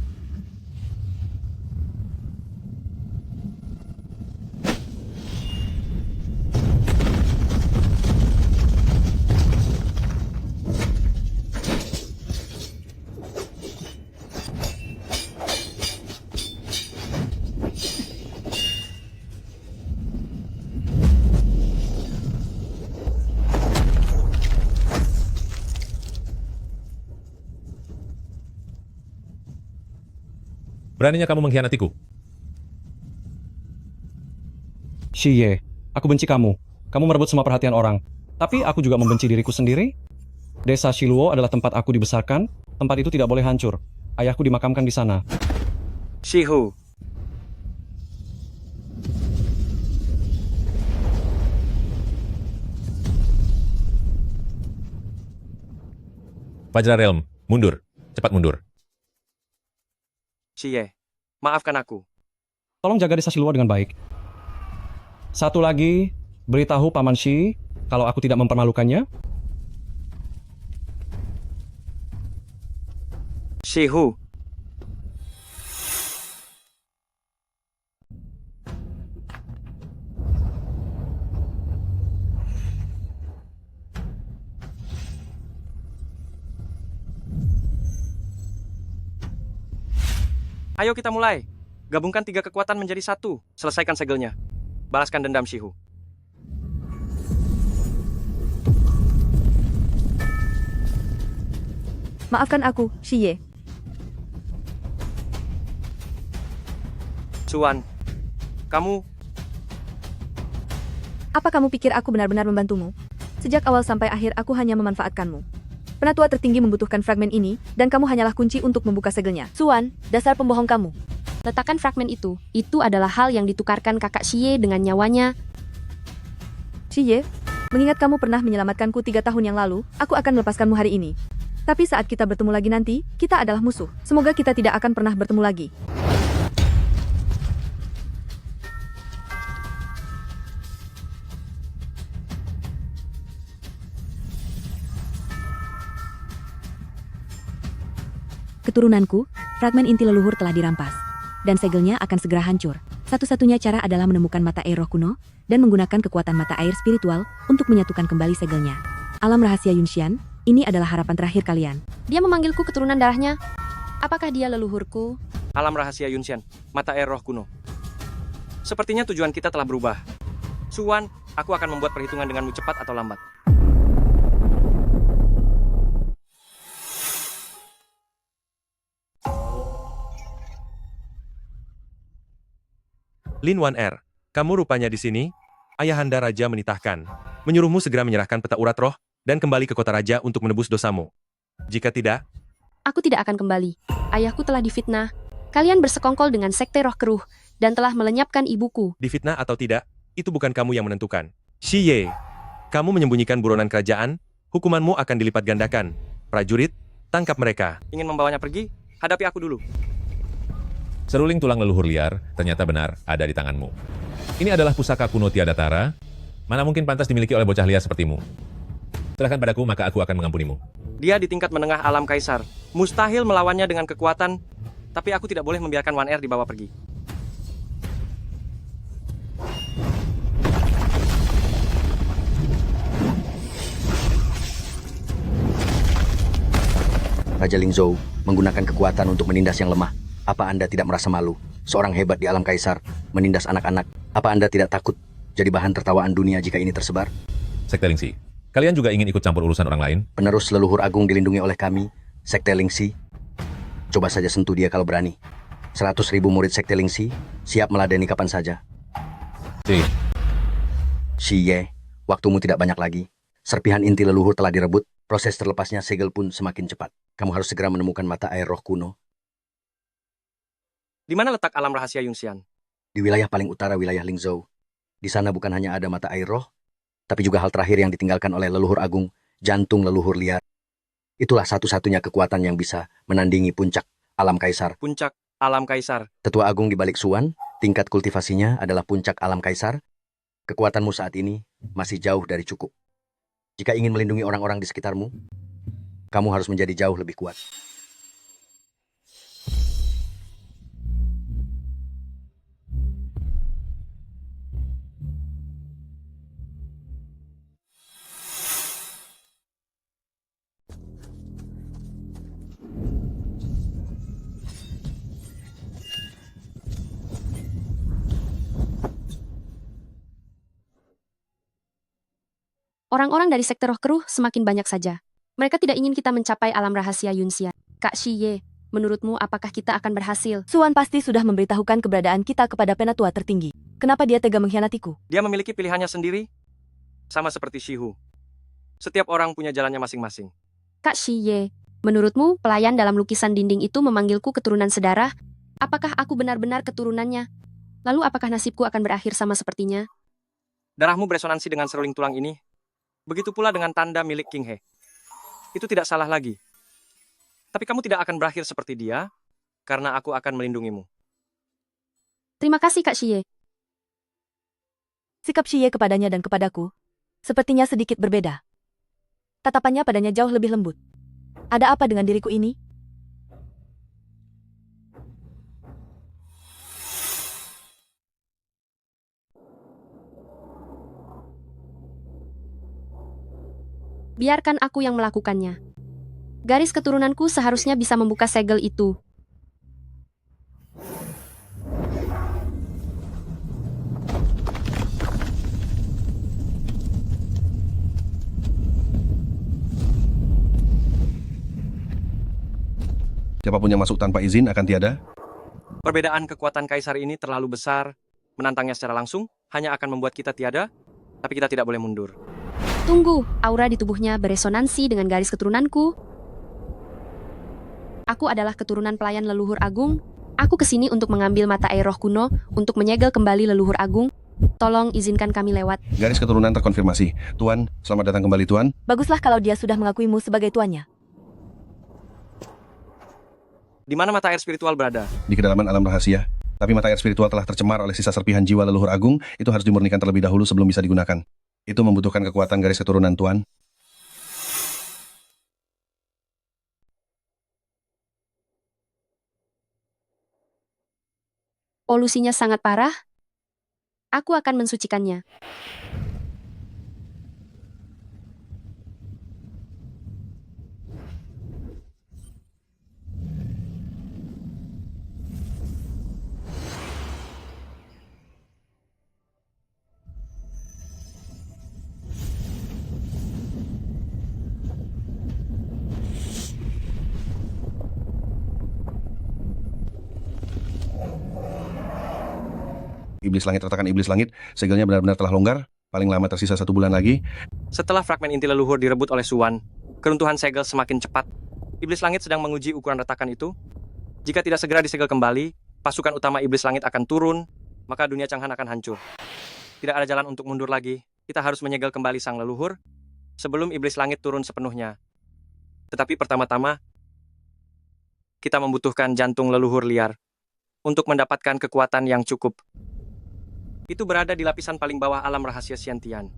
Beraninya kamu mengkhianatiku. Shiye, aku benci kamu. Kamu merebut semua perhatian orang. Tapi aku juga membenci diriku sendiri. Desa Shiluo adalah tempat aku dibesarkan. Tempat itu tidak boleh hancur. Ayahku dimakamkan di sana. Shihu, Vajra Realm, mundur. Cepat mundur. Shiye, maafkan aku. Tolong jaga desa Shiluo dengan baik. Satu lagi, beritahu Paman Shi kalau aku tidak mempermalukannya. Shihu, ayo kita mulai. Gabungkan 3 kekuatan menjadi 1. Selesaikan segelnya. Balaskan dendam Shihu. Maafkan aku, Shiye. Suan, kamu... Apa kamu pikir aku benar-benar membantumu? Sejak awal sampai akhir aku hanya memanfaatkanmu. Penatua tertinggi membutuhkan fragmen ini, dan kamu hanyalah kunci untuk membuka segelnya. Suan, dasar pembohong kamu. Letakkan fragmen itu. Itu adalah hal yang ditukarkan kakak Shiye dengan nyawanya. Shiye, mengingat kamu pernah menyelamatkanku 3 tahun yang lalu, aku akan melepaskanmu hari ini. Tapi saat kita bertemu lagi nanti, kita adalah musuh. Semoga kita tidak akan pernah bertemu lagi. Keturunanku, fragmen inti leluhur telah dirampas. Dan segelnya akan segera hancur. Satu-satunya cara adalah menemukan mata air roh kuno, dan menggunakan kekuatan mata air spiritual untuk menyatukan kembali segelnya. Alam rahasia Yunxian, ini adalah harapan terakhir kalian. Dia memanggilku keturunan darahnya. Apakah dia leluhurku? Alam rahasia Yunxian, mata air roh kuno. Sepertinya tujuan kita telah berubah. Suan, aku akan membuat perhitungan denganmu cepat atau lambat. Lin 1R, kamu rupanya di sini? Ayahanda Raja menitahkan, menyuruhmu segera menyerahkan peta urat roh, dan kembali ke kota Raja untuk menebus dosamu. Jika tidak, Aku tidak akan kembali. Ayahku telah difitnah. Kalian bersekongkol dengan sekte roh keruh, dan telah melenyapkan ibuku. difitnah atau tidak, itu bukan kamu yang menentukan. Shiye, kamu menyembunyikan buronan kerajaan, hukumanmu akan dilipat gandakan. Prajurit, tangkap mereka. Ingin membawanya pergi? Hadapi aku dulu. Seruling tulang leluhur liar ternyata benar ada di tanganmu. Ini adalah pusaka kuno tiada tara. Mana mungkin pantas dimiliki oleh bocah liar sepertimu. Serahkan padaku, maka aku akan mengampunimu. Dia di tingkat menengah alam kaisar. Mustahil melawannya dengan kekuatan, tapi aku tidak boleh membiarkan 1R dibawa pergi. Raja Lingzhou menggunakan kekuatan untuk menindas yang lemah. Apa Anda tidak merasa malu? Seorang hebat di alam kaisar menindas anak-anak. Apa Anda tidak takut jadi bahan tertawaan dunia jika ini tersebar? Sekte Lingxi, kalian juga ingin ikut campur urusan orang lain? Penerus leluhur agung dilindungi oleh kami, Sekte Lingxi. Coba saja sentuh dia kalau berani. 100.000 murid Sekte Lingxi siap meladeni kapan saja. Shiye, waktumu tidak banyak lagi. Serpihan inti leluhur telah direbut, proses terlepasnya segel pun semakin cepat. Kamu harus segera menemukan mata air roh kuno. Di mana letak alam rahasia Yunxian? Di wilayah paling utara wilayah Lingzhou. Di sana bukan hanya ada mata air roh, tapi juga hal terakhir yang ditinggalkan oleh leluhur agung, jantung leluhur liar. Itulah satu-satunya kekuatan yang bisa menandingi puncak alam kaisar. Puncak alam kaisar. Tetua agung di balik Suan, tingkat kultivasinya adalah puncak alam kaisar. Kekuatanmu saat ini masih jauh dari cukup. Jika ingin melindungi orang-orang di sekitarmu, kamu harus menjadi jauh lebih kuat. Orang-orang dari sekte roh keruh semakin banyak saja. Mereka tidak ingin kita mencapai alam rahasia Yunxian. Kak Shiye, menurutmu apakah kita akan berhasil? Suan pasti sudah memberitahukan keberadaan kita kepada penatua tertinggi. Kenapa dia tega mengkhianatiku? Dia memiliki pilihannya sendiri, sama seperti Shihu. Setiap orang punya jalannya masing-masing. Kak Shiye, menurutmu pelayan dalam lukisan dinding itu memanggilku keturunan sedarah? Apakah aku benar-benar keturunannya? Lalu apakah nasibku akan berakhir sama sepertinya? Darahmu beresonansi dengan seruling tulang ini. Begitu pula dengan tanda milik King He. Itu tidak salah lagi. Tapi kamu tidak akan berakhir seperti dia, karena aku akan melindungimu. Terima kasih Kak Shiye. Sikap Shiye kepadanya dan kepadaku sepertinya sedikit berbeda. Tatapannya padanya jauh lebih lembut. Ada apa dengan diriku ini? Biarkan aku yang melakukannya. Garis keturunanku seharusnya bisa membuka segel itu. Siapapun yang masuk tanpa izin akan tiada. Perbedaan kekuatan kaisar ini terlalu besar. Menantangnya secara langsung hanya akan membuat kita tiada, tapi kita tidak boleh mundur. Tunggu, aura di tubuhnya beresonansi dengan garis keturunanku. Aku adalah keturunan pelayan leluhur agung. Aku kesini untuk mengambil mata air roh kuno, untuk menyegel kembali leluhur agung. Tolong izinkan kami lewat. Garis keturunan terkonfirmasi. Tuan, selamat datang kembali Tuan. Baguslah kalau dia sudah mengakuimu sebagai tuannya. Di mana mata air spiritual berada? Di kedalaman alam rahasia. Tapi mata air spiritual telah tercemar oleh sisa serpihan jiwa leluhur agung, itu harus dimurnikan terlebih dahulu sebelum bisa digunakan. Itu membutuhkan kekuatan garis keturunan Tuan. Polusinya sangat parah. Aku akan mensucikannya. Iblis langit, retakan iblis langit, segelnya benar-benar telah longgar, paling lama tersisa 1 bulan lagi. Setelah fragmen inti leluhur direbut oleh Suan, keruntuhan segel semakin cepat. Iblis langit sedang menguji ukuran retakan itu. Jika tidak segera disegel kembali, pasukan utama iblis langit akan turun, maka dunia Changhan akan hancur. Tidak ada jalan untuk mundur lagi. Kita harus menyegel kembali sang leluhur sebelum iblis langit turun sepenuhnya. Tetapi pertama-tama, kita membutuhkan jantung leluhur liar untuk mendapatkan kekuatan yang cukup. Itu berada di lapisan paling bawah alam rahasia Xiantian.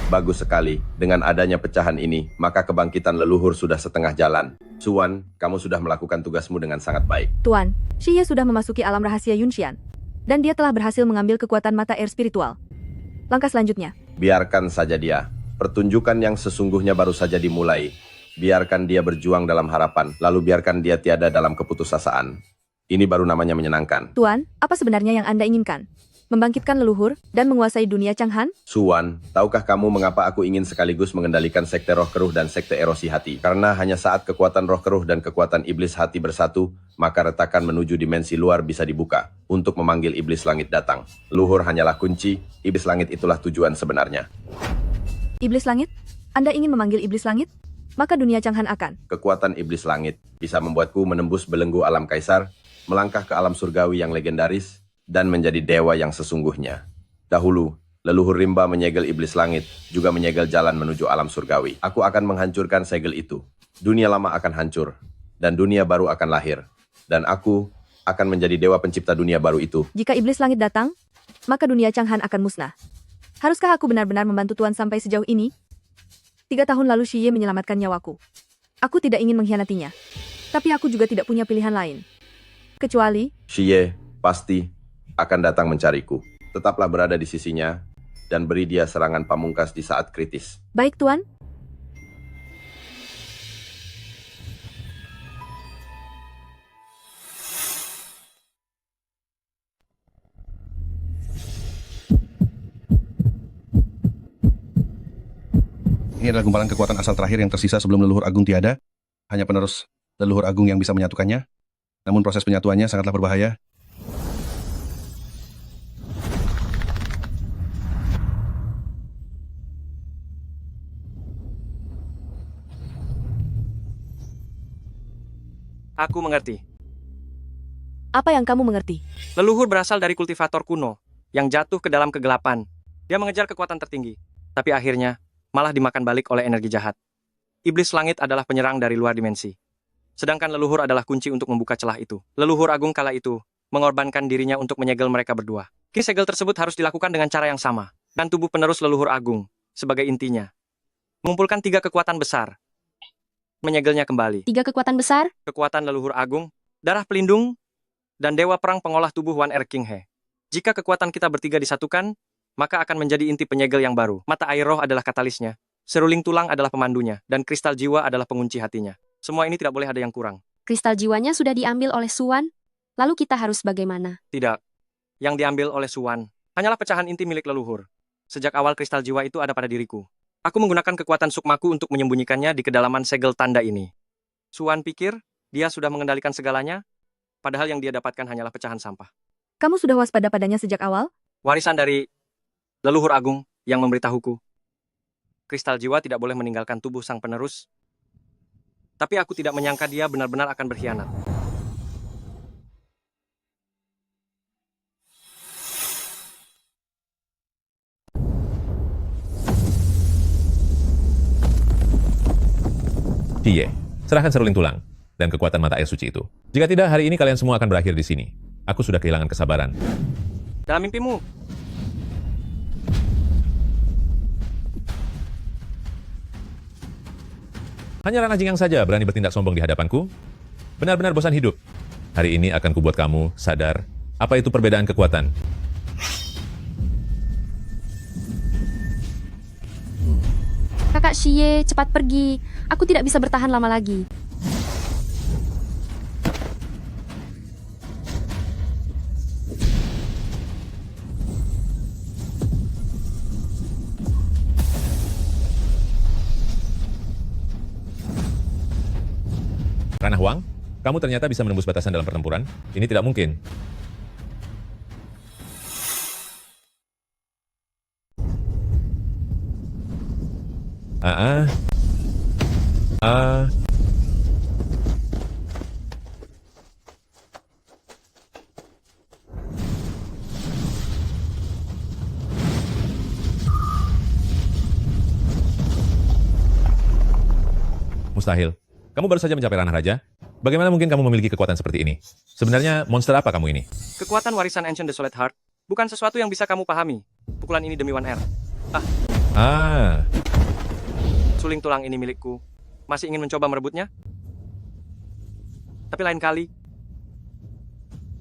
Bagus sekali. Dengan adanya pecahan ini, maka kebangkitan leluhur sudah setengah jalan. Suan, kamu sudah melakukan tugasmu dengan sangat baik. Tuan, Shiye sudah memasuki alam rahasia Yunxian. Dan dia telah berhasil mengambil kekuatan mata air spiritual. Langkah selanjutnya. Biarkan saja dia. Pertunjukan yang sesungguhnya baru saja dimulai. Biarkan dia berjuang dalam harapan, lalu biarkan dia tiada dalam keputusasaan. Ini baru namanya menyenangkan. Tuan, apa sebenarnya yang Anda inginkan? Membangkitkan leluhur dan menguasai dunia Changhan? Suan, tahukah kamu mengapa aku ingin sekaligus mengendalikan sekte roh keruh dan sekte erosi hati? Karena hanya saat kekuatan roh keruh dan kekuatan iblis hati bersatu, maka retakan menuju dimensi luar bisa dibuka untuk memanggil iblis langit datang. Luhur hanyalah kunci, iblis langit itulah tujuan sebenarnya. Iblis langit? Anda ingin memanggil iblis langit? Maka dunia Changhan akan. Kekuatan iblis langit bisa membuatku menembus belenggu alam kaisar, melangkah ke alam surgawi yang legendaris, dan menjadi dewa yang sesungguhnya. Dahulu, leluhur rimba menyegel iblis langit, juga menyegel jalan menuju alam surgawi. Aku akan menghancurkan segel itu. Dunia lama akan hancur, dan dunia baru akan lahir. Dan aku akan menjadi dewa pencipta dunia baru itu. Jika iblis langit datang, maka dunia Changhan akan musnah. Haruskah aku benar-benar membantu Tuan sampai sejauh ini? 3 tahun lalu Shiye menyelamatkan nyawaku. Aku tidak ingin mengkhianatinya. Tapi aku juga tidak punya pilihan lain. Kecuali... Shiye, pasti akan datang mencariku. Tetaplah berada di sisinya, dan beri dia serangan pamungkas di saat kritis. Baik, Tuan. Ini adalah gumpalan kekuatan asal terakhir yang tersisa sebelum leluhur agung tiada. Hanya penerus leluhur agung yang bisa menyatukannya. Namun proses penyatuannya sangatlah berbahaya. Aku mengerti. Apa yang kamu mengerti? Leluhur berasal dari kultivator kuno yang jatuh ke dalam kegelapan. Dia mengejar kekuatan tertinggi, tapi akhirnya malah dimakan balik oleh energi jahat. Iblis langit adalah penyerang dari luar dimensi. Sedangkan leluhur adalah kunci untuk membuka celah itu. Leluhur agung kala itu mengorbankan dirinya untuk menyegel mereka berdua. Kini segel tersebut harus dilakukan dengan cara yang sama. Dan tubuh penerus leluhur agung sebagai intinya. Mengumpulkan 3 kekuatan besar. Menyegelnya kembali. 3 kekuatan besar? Kekuatan leluhur agung, darah pelindung, dan dewa perang pengolah tubuh One Air King He. Jika kekuatan kita bertiga disatukan, maka akan menjadi inti penyegel yang baru. Mata air roh adalah katalisnya, seruling tulang adalah pemandunya, dan kristal jiwa adalah pengunci hatinya. Semua ini tidak boleh ada yang kurang. Kristal jiwanya sudah diambil oleh Suwan, lalu kita harus bagaimana? Tidak. Yang diambil oleh Suwan hanyalah pecahan inti milik leluhur. Sejak awal kristal jiwa itu ada pada diriku. Aku menggunakan kekuatan sukmaku untuk menyembunyikannya di kedalaman segel tanda ini. Suwan pikir dia sudah mengendalikan segalanya, padahal yang dia dapatkan hanyalah pecahan sampah. Kamu sudah waspada padanya sejak awal? Warisan dari leluhur agung yang memberitahuku. Kristal jiwa tidak boleh meninggalkan tubuh sang penerus. Tapi aku tidak menyangka dia benar-benar akan berkhianat. Cie, serahkan seruling tulang dan kekuatan mata air suci itu. Jika tidak, hari ini kalian semua akan berakhir di sini. Aku sudah kehilangan kesabaran. Dalam mimpimu, hanya ranah jingang saja berani bertindak sombong di hadapanku. Benar-benar bosan hidup. Hari ini akan kubuat kamu sadar apa itu perbedaan kekuatan. Kakak Xie, cepat pergi. Aku tidak bisa bertahan lama lagi. Ranah Wang, kamu ternyata bisa menembus batasan dalam pertempuran. Ini tidak mungkin. Mustahil. Kamu baru saja mencapai ranah raja. Bagaimana mungkin kamu memiliki kekuatan seperti ini? Sebenarnya monster apa kamu ini? kekuatan warisan Ancient Desolate Heart bukan sesuatu yang bisa kamu pahami. Pukulan ini demi One Air. Suling tulang ini milikku. Masih ingin mencoba merebutnya? Tapi lain kali,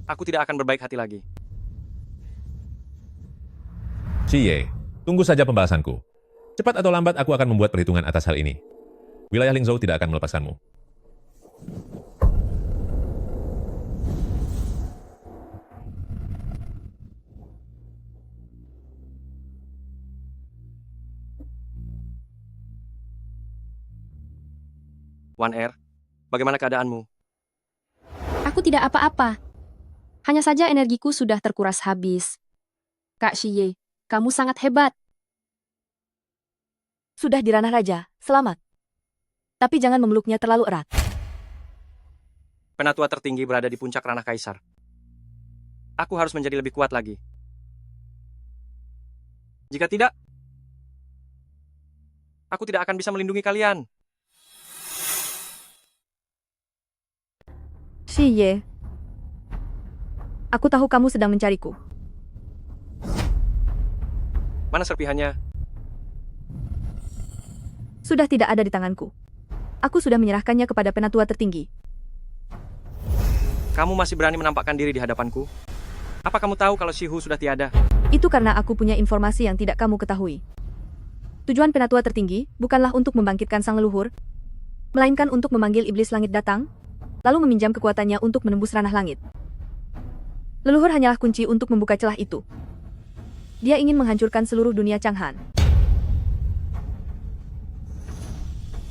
aku tidak akan berbaik hati lagi. Cie, tunggu saja pembahasanku. Cepat atau lambat aku akan membuat perhitungan atas hal ini. Wilayah Lingzhou tidak akan melepaskanmu. One Air, bagaimana keadaanmu? Aku tidak apa-apa. Hanya saja energiku sudah terkuras habis. Kak Xie, kamu sangat hebat. Sudah di ranah raja, selamat. Tapi jangan memeluknya terlalu erat. Penatua tertinggi berada di puncak ranah kaisar. Aku harus menjadi lebih kuat lagi. Jika tidak, aku tidak akan bisa melindungi kalian. Xie, aku tahu kamu sedang mencariku. Mana serpihannya? Sudah tidak ada di tanganku. Aku sudah menyerahkannya kepada penatua tertinggi. Kamu masih berani menampakkan diri di hadapanku? Apa kamu tahu kalau Shihu sudah tiada? Itu karena aku punya informasi yang tidak kamu ketahui. Tujuan penatua tertinggi bukanlah untuk membangkitkan sang leluhur, melainkan untuk memanggil iblis langit datang, lalu meminjam kekuatannya untuk menembus ranah langit. Leluhur hanyalah kunci untuk membuka celah itu. Dia ingin menghancurkan seluruh dunia Changhan.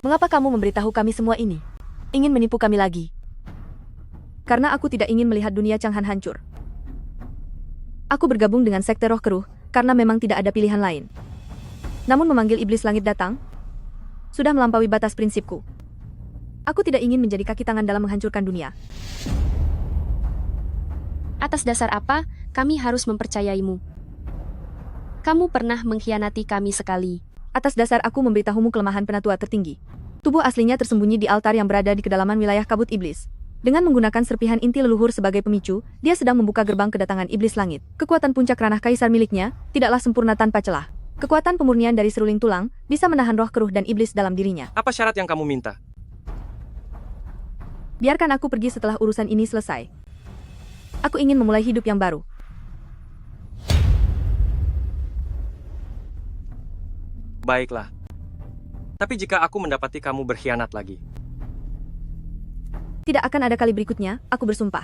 Mengapa kamu memberitahu kami semua ini? Ingin menipu kami lagi? Karena aku tidak ingin melihat dunia Changhan hancur. Aku bergabung dengan Sekte Roh Keruh karena memang tidak ada pilihan lain. Namun memanggil iblis langit datang sudah melampaui batas prinsipku. Aku tidak ingin menjadi kaki tangan dalam menghancurkan dunia. Atas dasar apa kami harus mempercayaimu? Kamu pernah mengkhianati kami sekali. Atas dasar aku memberitahumu kelemahan penatua tertinggi. Tubuh aslinya tersembunyi di altar yang berada di kedalaman wilayah kabut iblis. Dengan menggunakan serpihan inti leluhur sebagai pemicu, dia sedang membuka gerbang kedatangan iblis langit. Kekuatan puncak ranah kaisar miliknya tidaklah sempurna tanpa celah. Kekuatan pemurnian dari seruling tulang bisa menahan roh keruh dan iblis dalam dirinya. Apa syarat yang kamu minta? Biarkan aku pergi setelah urusan ini selesai. Aku ingin memulai hidup yang baru. Baiklah. Tapi jika aku mendapati kamu berkhianat lagi? Tidak akan ada kali berikutnya, aku bersumpah.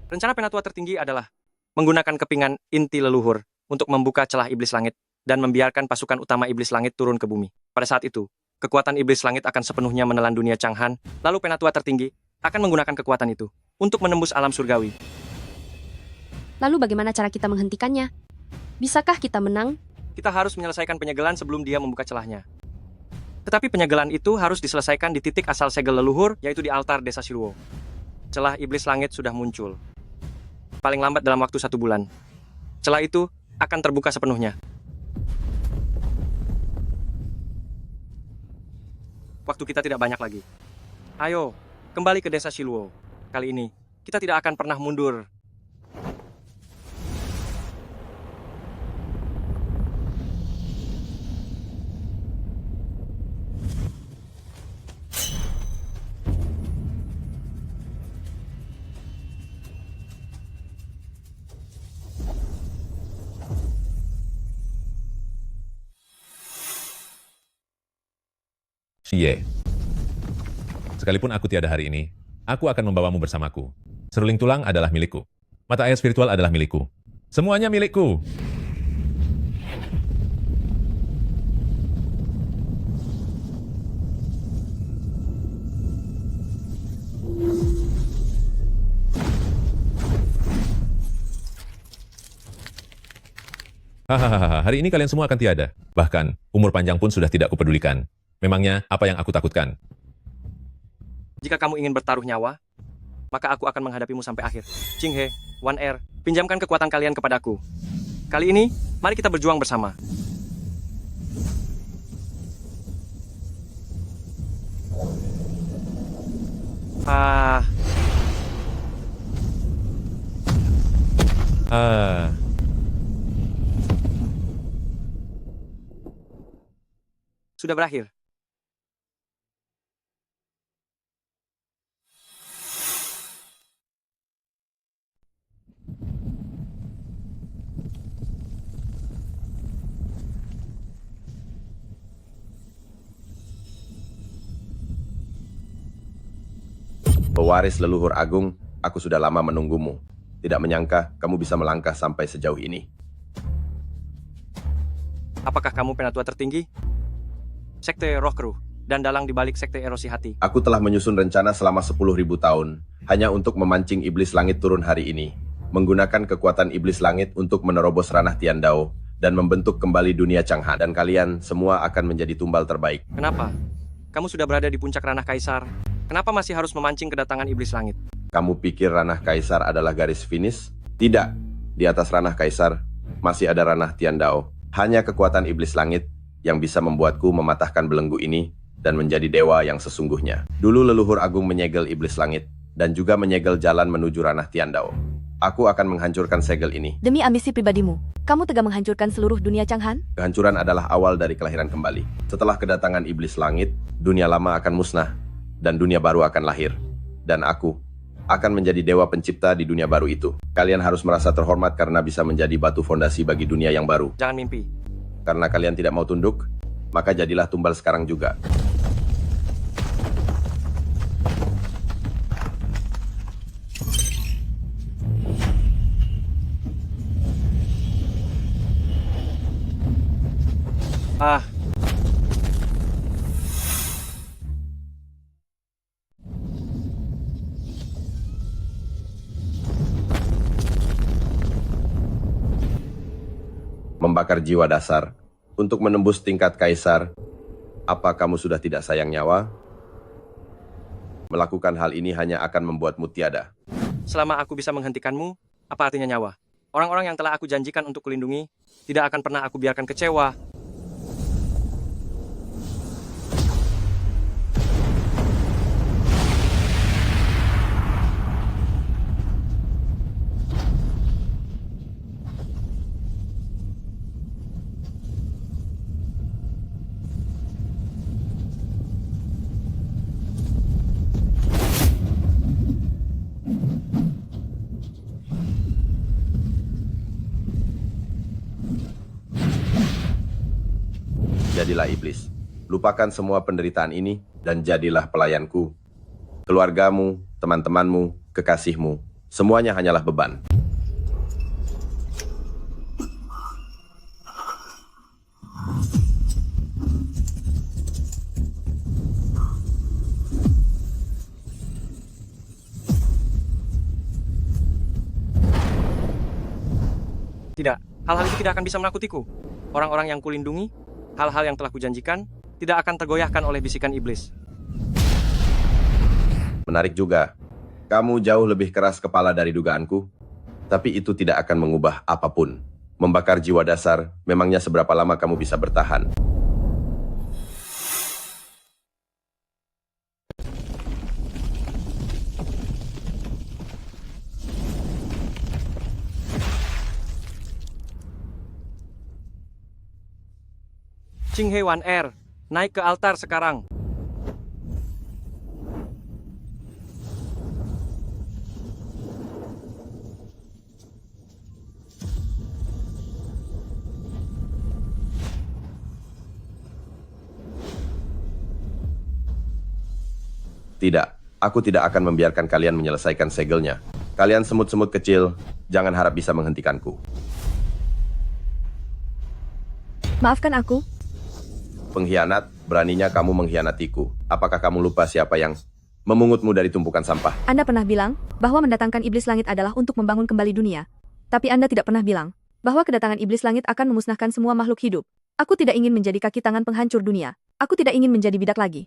Rencana penatua tertinggi adalah menggunakan kepingan inti leluhur untuk membuka celah iblis langit dan membiarkan pasukan utama iblis langit turun ke bumi. Pada saat itu, kekuatan iblis langit akan sepenuhnya menelan dunia Changhan, lalu penatua tertinggi akan menggunakan kekuatan itu untuk menembus alam surgawi. Lalu bagaimana cara kita menghentikannya? Bisakah kita menang? Kita harus menyelesaikan penyegelan sebelum dia membuka celahnya. Tetapi penyegelan itu harus diselesaikan di titik asal segel leluhur, yaitu di altar desa Shiluo. Celah iblis langit sudah muncul. Paling lambat dalam waktu 1 bulan. Celah itu akan terbuka sepenuhnya. Waktu kita tidak banyak lagi. Ayo, kembali ke desa Shiluo. Kali ini, kita tidak akan pernah mundur. Xie. Sekalipun aku tiada hari ini, aku akan membawamu bersamaku. Seruling tulang adalah milikku. Mata air spiritual adalah milikku. Semuanya milikku. Hahaha, hari ini kalian semua akan tiada. Bahkan, umur panjang pun sudah tidak kupedulikan. Memangnya, apa yang aku takutkan? Jika kamu ingin bertaruh nyawa, maka aku akan menghadapimu sampai akhir. Qinghe, One Air, pinjamkan kekuatan kalian kepadaku. Kali ini, mari kita berjuang bersama. Sudah berakhir. Pewaris leluhur agung, aku sudah lama menunggumu. Tidak menyangka kamu bisa melangkah sampai sejauh ini. Apakah kamu penatua tertinggi? Sekte Roh Keruh dan dalang di balik Sekte Erosi Hati. Aku telah menyusun rencana selama 10.000 tahun, hanya untuk memancing iblis langit turun hari ini. Menggunakan kekuatan iblis langit untuk menerobos ranah Tiandao dan membentuk kembali dunia Changhan. Dan kalian semua akan menjadi tumbal terbaik. Kenapa? Kamu sudah berada di puncak ranah Kaisar. Kenapa masih harus memancing kedatangan iblis langit? Kamu pikir ranah Kaisar adalah garis finish? Tidak. Di atas ranah Kaisar, masih ada ranah Tiandao. Hanya kekuatan iblis langit yang bisa membuatku mematahkan belenggu ini dan menjadi dewa yang sesungguhnya. Dulu leluhur agung menyegel iblis langit dan juga menyegel jalan menuju ranah Tiandao. Aku akan menghancurkan segel ini. Demi ambisi pribadimu, kamu tega menghancurkan seluruh dunia Changhan? Kehancuran adalah awal dari kelahiran kembali. Setelah kedatangan iblis langit, dunia lama akan musnah dan dunia baru akan lahir. Dan aku akan menjadi dewa pencipta di dunia baru itu. Kalian harus merasa terhormat karena bisa menjadi batu fondasi bagi dunia yang baru. Jangan mimpi. Karena kalian tidak mau tunduk, maka jadilah tumbal sekarang juga. Ah, Membakar jiwa dasar untuk menembus tingkat kaisar. Apa kamu sudah tidak sayang nyawa? Melakukan hal ini hanya akan membuatmu tiada. selama aku bisa menghentikanmu, apa artinya nyawa? Orang-orang yang telah aku janjikan untuk kulindungi, tidak akan pernah aku biarkan kecewa. Jadilah iblis. Lupakan semua penderitaan ini dan jadilah pelayanku. Keluargamu, teman-temanmu, kekasihmu, semuanya hanyalah beban. Tidak, hal-hal itu tidak akan bisa menakutiku. Orang-orang yang kulindungi, hal-hal yang telah kujanjikan, tidak akan tergoyahkan oleh bisikan iblis. Menarik juga. Kamu jauh lebih keras kepala dari dugaanku, tapi itu tidak akan mengubah apapun. Membakar jiwa dasar, memangnya seberapa lama kamu bisa bertahan? Qinghe Wan Er, naik ke altar sekarang. Tidak, aku tidak akan membiarkan kalian menyelesaikan segelnya. Kalian semut-semut kecil, jangan harap bisa menghentikanku. Maafkan aku. Pengkhianat, beraninya kamu mengkhianatiku. Apakah kamu lupa siapa yang memungutmu dari tumpukan sampah? Anda pernah bilang bahwa mendatangkan iblis langit adalah untuk membangun kembali dunia. Tapi Anda tidak pernah bilang bahwa kedatangan iblis langit akan memusnahkan semua makhluk hidup. Aku tidak ingin menjadi kaki tangan penghancur dunia. Aku tidak ingin menjadi bidak lagi.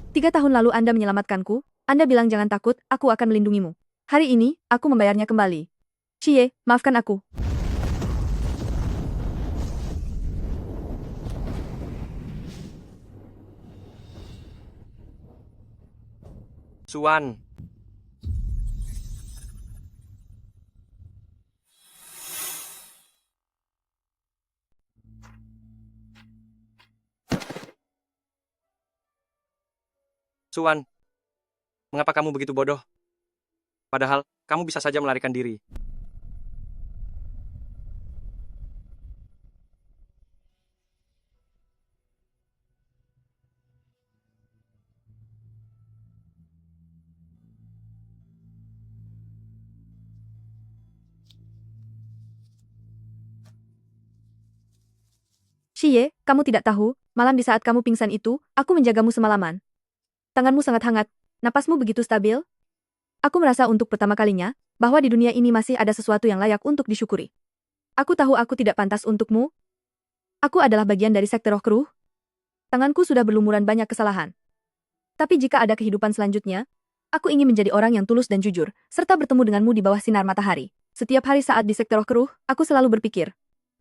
3 tahun lalu Anda menyelamatkanku. Anda bilang jangan takut, aku akan melindungimu. Hari ini, aku membayarnya kembali. Cie, maafkan aku. Suan. Suan, mengapa kamu begitu bodoh? Padahal, kamu bisa saja melarikan diri. Cie, kamu tidak tahu, malam di saat kamu pingsan itu, aku menjagamu semalaman. Tanganmu sangat hangat, napasmu begitu stabil. Aku merasa untuk pertama kalinya, bahwa di dunia ini masih ada sesuatu yang layak untuk disyukuri. Aku tahu aku tidak pantas untukmu. Aku adalah bagian dari sekte roh keruh. Tanganku sudah berlumuran banyak kesalahan. Tapi jika ada kehidupan selanjutnya, aku ingin menjadi orang yang tulus dan jujur, serta bertemu denganmu di bawah sinar matahari. Setiap hari saat di sekte roh keruh, aku selalu berpikir,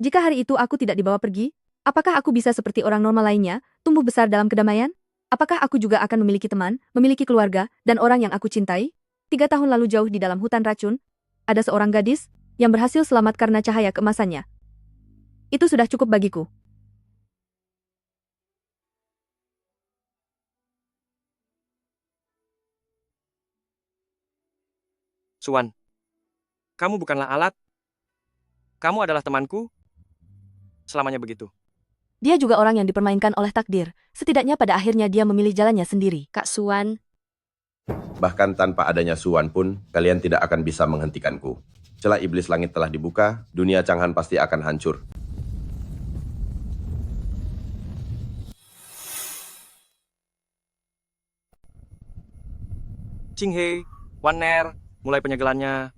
jika hari itu aku tidak dibawa pergi, apakah aku bisa seperti orang normal lainnya, tumbuh besar dalam kedamaian? Apakah aku juga akan memiliki teman, memiliki keluarga, dan orang yang aku cintai? 3 tahun lalu jauh di dalam hutan racun, ada seorang gadis yang berhasil selamat karena cahaya keemasannya. Itu sudah cukup bagiku. Suwan, kamu bukanlah alat. Kamu adalah temanku. Selamanya begitu. Dia juga orang yang dipermainkan oleh takdir. Setidaknya pada akhirnya dia memilih jalannya sendiri. Kak Suwan, Bahkan tanpa adanya Suwan pun, kalian tidak akan bisa menghentikanku. Celah iblis langit telah dibuka, dunia Changhan pasti akan hancur. Qinghe, Wanner, mulai penyegelannya.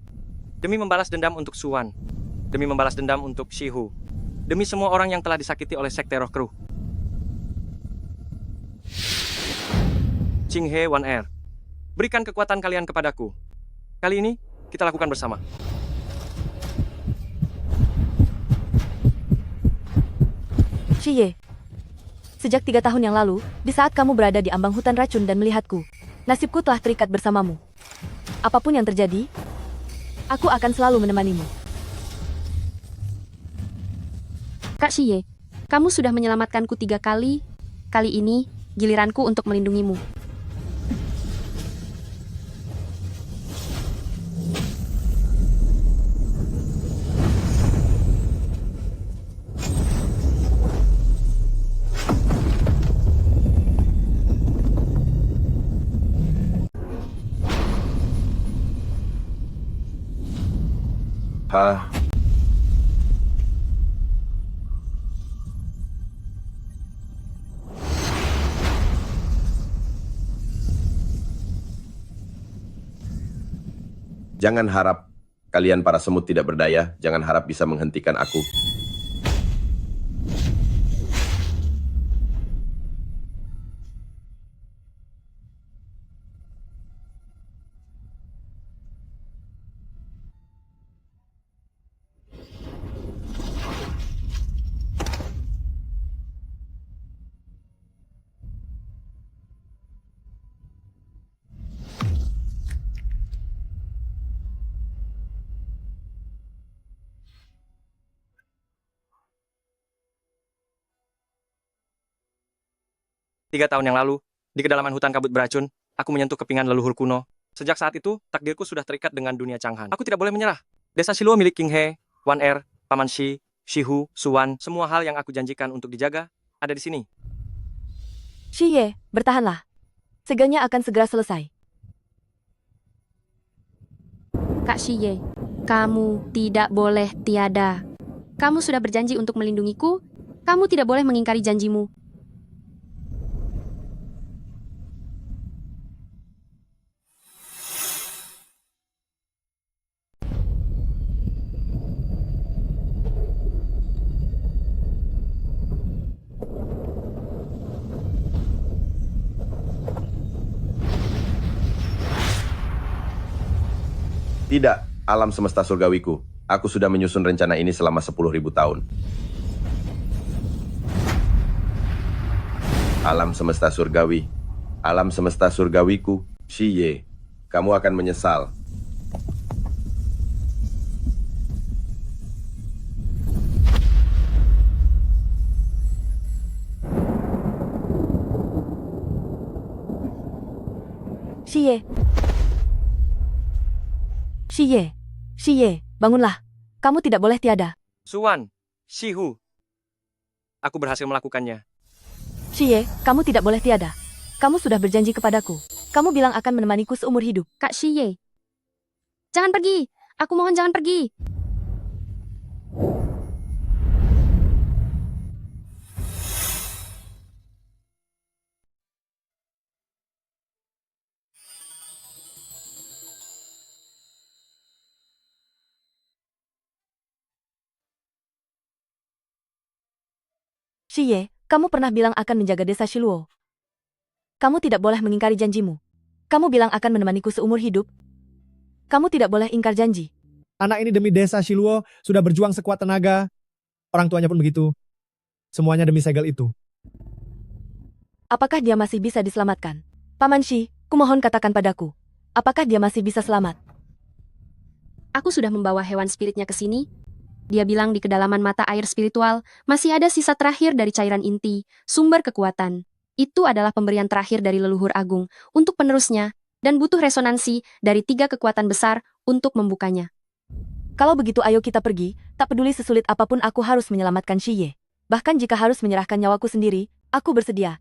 Demi membalas dendam untuk Suwan. Demi membalas dendam untuk Shihu. Demi semua orang yang telah disakiti oleh sekte roh keruh. Qinghe, Wanner, berikan kekuatan kalian kepadaku. Kali ini, kita lakukan bersama. Shiye, sejak 3 tahun yang lalu, di saat kamu berada di ambang hutan racun dan melihatku, nasibku telah terikat bersamamu. Apapun yang terjadi, aku akan selalu menemanimu. Kak Shiye, kamu sudah menyelamatkanku 3 kali. Kali ini, giliranku untuk melindungimu. Hah? Jangan harap kalian para semut tidak berdaya, jangan harap bisa menghentikan aku. Tiga tahun yang lalu, di kedalaman hutan kabut beracun, aku menyentuh kepingan leluhur kuno. Sejak saat itu, takdirku sudah terikat dengan dunia Changhan. Aku tidak boleh menyerah. Desa Shiluo milik Qinghe, Wan'er, Paman Shi, Shihu, Suwan, semua hal yang aku janjikan untuk dijaga, ada di sini. Shiye, bertahanlah. Segalnya akan segera selesai. Kak Shiye, kamu tidak boleh tiada. Kamu sudah berjanji untuk melindungiku. Kamu tidak boleh mengingkari janjimu. Tidak, alam semesta surgawiku. Aku sudah menyusun rencana ini selama 10.000 tahun. Alam semesta surgawi. Alam semesta surgawiku. Shiye, kamu akan menyesal. Shiye. Shiye. Shiye, bangunlah. Kamu tidak boleh tiada. Suwan, Shihu. Aku berhasil melakukannya. Shiye, kamu tidak boleh tiada. Kamu sudah berjanji kepadaku. Kamu bilang akan menemaniku seumur hidup. Kak Shiye, jangan pergi. Aku mohon jangan pergi. Shiye, kamu pernah bilang akan menjaga desa Shiluo. Kamu tidak boleh mengingkari janjimu. Kamu bilang akan menemaniku seumur hidup. Kamu tidak boleh ingkar janji. Anak ini demi desa Shiluo sudah berjuang sekuat tenaga. Orang tuanya pun begitu. Semuanya demi segel itu. Apakah dia masih bisa diselamatkan? Paman Shi, kumohon katakan padaku. Apakah dia masih bisa selamat? Aku sudah membawa hewan spiritnya ke sini. Dia bilang di kedalaman mata air spiritual, masih ada sisa terakhir dari cairan inti, sumber kekuatan. Itu adalah pemberian terakhir dari leluhur agung. Untuk penerusnya, dan butuh resonansi dari 3 kekuatan besar untuk membukanya. Kalau begitu ayo kita pergi, tak peduli sesulit apapun aku harus menyelamatkan Shiye. Bahkan jika harus menyerahkan nyawaku sendiri, aku bersedia.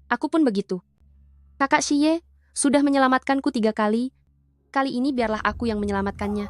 Aku pun begitu. Kakak Shiye sudah menyelamatkanku 3 kali. Kali ini biarlah aku yang menyelamatkannya.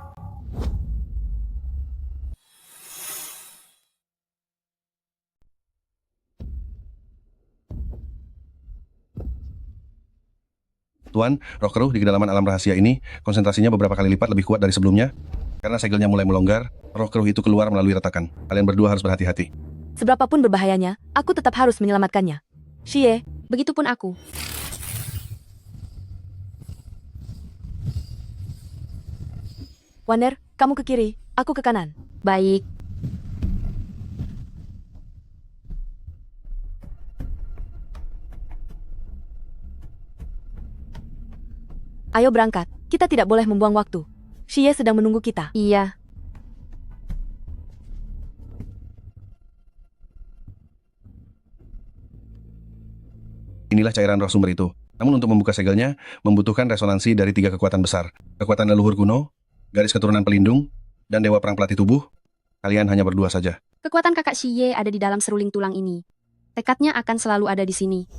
Tuan, roh keruh di kedalaman alam rahasia ini, konsentrasinya beberapa kali lipat lebih kuat dari sebelumnya. Karena segelnya mulai melonggar, roh keruh itu keluar melalui retakan. Kalian berdua harus berhati-hati. Seberapapun berbahayanya, aku tetap harus menyelamatkannya. Shiye, begitupun aku. Waner, kamu ke kiri, aku ke kanan. Baik. Ayo berangkat, kita tidak boleh membuang waktu. Shiye sedang menunggu kita. Iya. Inilah cairan roh sumber itu. Namun untuk membuka segelnya, membutuhkan resonansi dari 3 kekuatan besar. Kekuatan leluhur kuno, garis keturunan pelindung, dan dewa perang pelatih tubuh. Kalian hanya berdua saja. Kekuatan kakak Shiye ada di dalam seruling tulang ini. Tekadnya akan selalu ada di sini.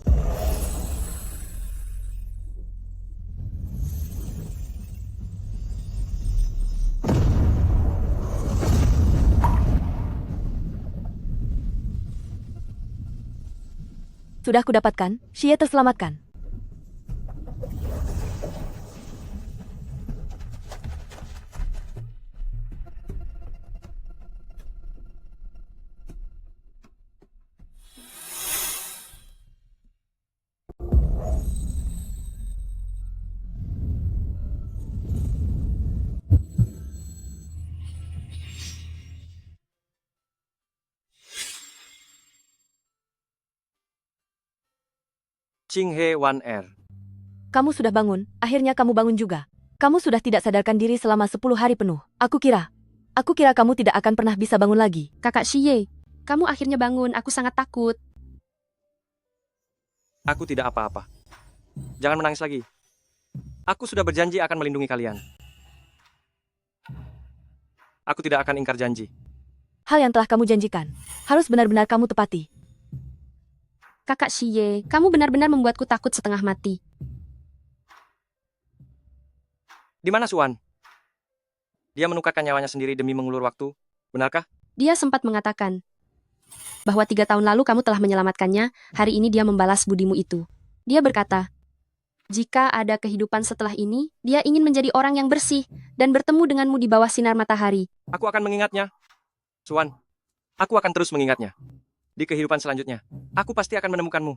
Sudah kudapatkan, Shiye terselamatkan. Qinghe 1R. Kamu sudah bangun, akhirnya kamu bangun juga. Kamu sudah tidak sadarkan diri selama 10 hari penuh. Aku kira kamu tidak akan pernah bisa bangun lagi. Kakak Shiye, kamu akhirnya bangun, aku sangat takut. Aku tidak apa-apa. Jangan menangis lagi. Aku sudah berjanji akan melindungi kalian. Aku tidak akan ingkar janji. Hal yang telah kamu janjikan, harus benar-benar kamu tepati. Kakak Shiye, kamu benar-benar membuatku takut setengah mati. Di mana Suan? Dia menukarkan nyawanya sendiri demi mengulur waktu. Benarkah? Dia sempat mengatakan bahwa 3 tahun lalu kamu telah menyelamatkannya, hari ini dia membalas budimu itu. Dia berkata, jika ada kehidupan setelah ini, dia ingin menjadi orang yang bersih dan bertemu denganmu di bawah sinar matahari. Aku akan mengingatnya. Suan, aku akan terus mengingatnya. Di kehidupan selanjutnya, aku pasti akan menemukanmu.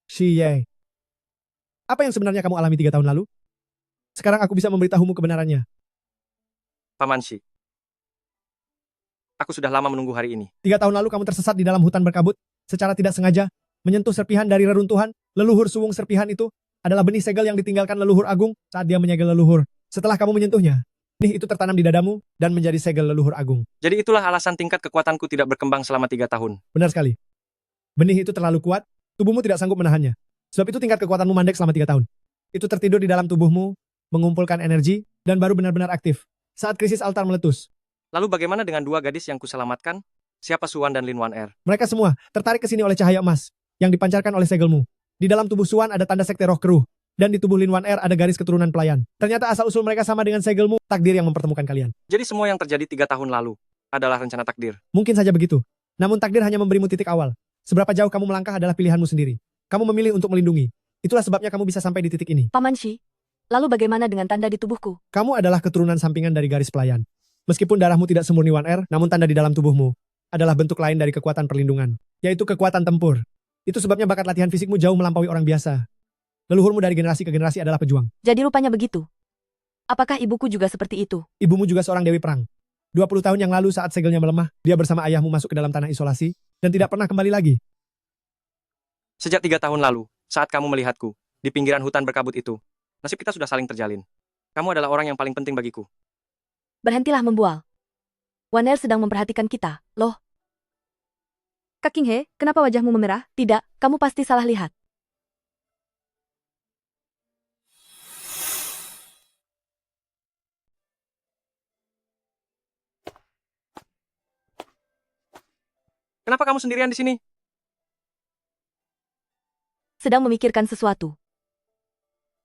Shiye. Apa yang sebenarnya kamu alami 3 tahun lalu? Sekarang aku bisa memberitahumu kebenarannya. Paman Shi. Aku sudah lama menunggu hari ini. 3 tahun lalu kamu tersesat di dalam hutan berkabut, secara tidak sengaja, menyentuh serpihan dari reruntuhan, leluhur suwung serpihan itu, adalah benih segel yang ditinggalkan leluhur agung saat dia menyegel leluhur. Setelah kamu menyentuhnya, benih itu tertanam di dadamu dan menjadi segel leluhur agung. Jadi itulah alasan tingkat kekuatanku tidak berkembang selama 3 tahun. Benar sekali. Benih itu terlalu kuat, tubuhmu tidak sanggup menahannya. Sebab itu tingkat kekuatanmu mandek selama 3 tahun. Itu tertidur di dalam tubuhmu, mengumpulkan energi, dan baru benar-benar aktif saat krisis altar meletus. Lalu bagaimana dengan 2 gadis yang kuselamatkan? Siapa Suan dan Lin 1R? Mereka semua tertarik ke sini oleh cahaya emas yang dipancarkan oleh segelmu. Di dalam tubuh Suan ada tanda sekte roh keruh, dan di tubuh Lin 1R ada garis keturunan pelayan. Ternyata asal-usul mereka sama dengan segelmu, takdir yang mempertemukan kalian. Jadi semua yang terjadi 3 tahun lalu adalah rencana takdir. Mungkin saja begitu. Namun takdir hanya memberimu titik awal. Seberapa jauh kamu melangkah adalah pilihanmu sendiri. Kamu memilih untuk melindungi. Itulah sebabnya kamu bisa sampai di titik ini. Paman Shi, lalu bagaimana dengan tanda di tubuhku? Kamu adalah keturunan sampingan dari garis pelayan. Meskipun darahmu tidak semurni 1R, namun tanda di dalam tubuhmu adalah bentuk lain dari kekuatan perlindungan, yaitu kekuatan tempur. Itu sebabnya bakat latihan fisikmu jauh melampaui orang biasa. Leluhurmu dari generasi ke generasi adalah pejuang. Jadi rupanya begitu. Apakah ibuku juga seperti itu? Ibumu juga seorang dewi perang. 20 tahun yang lalu saat segelnya melemah, dia bersama ayahmu masuk ke dalam tanah isolasi, dan tidak pernah kembali lagi. Sejak 3 tahun lalu, saat kamu melihatku, di pinggiran hutan berkabut itu, nasib kita sudah saling terjalin. Kamu adalah orang yang paling penting bagiku. Berhentilah membual. Waner sedang memperhatikan kita, loh. Kak King He, kenapa wajahmu memerah? Tidak, kamu pasti salah lihat. Kenapa kamu sendirian di sini? Sedang memikirkan sesuatu.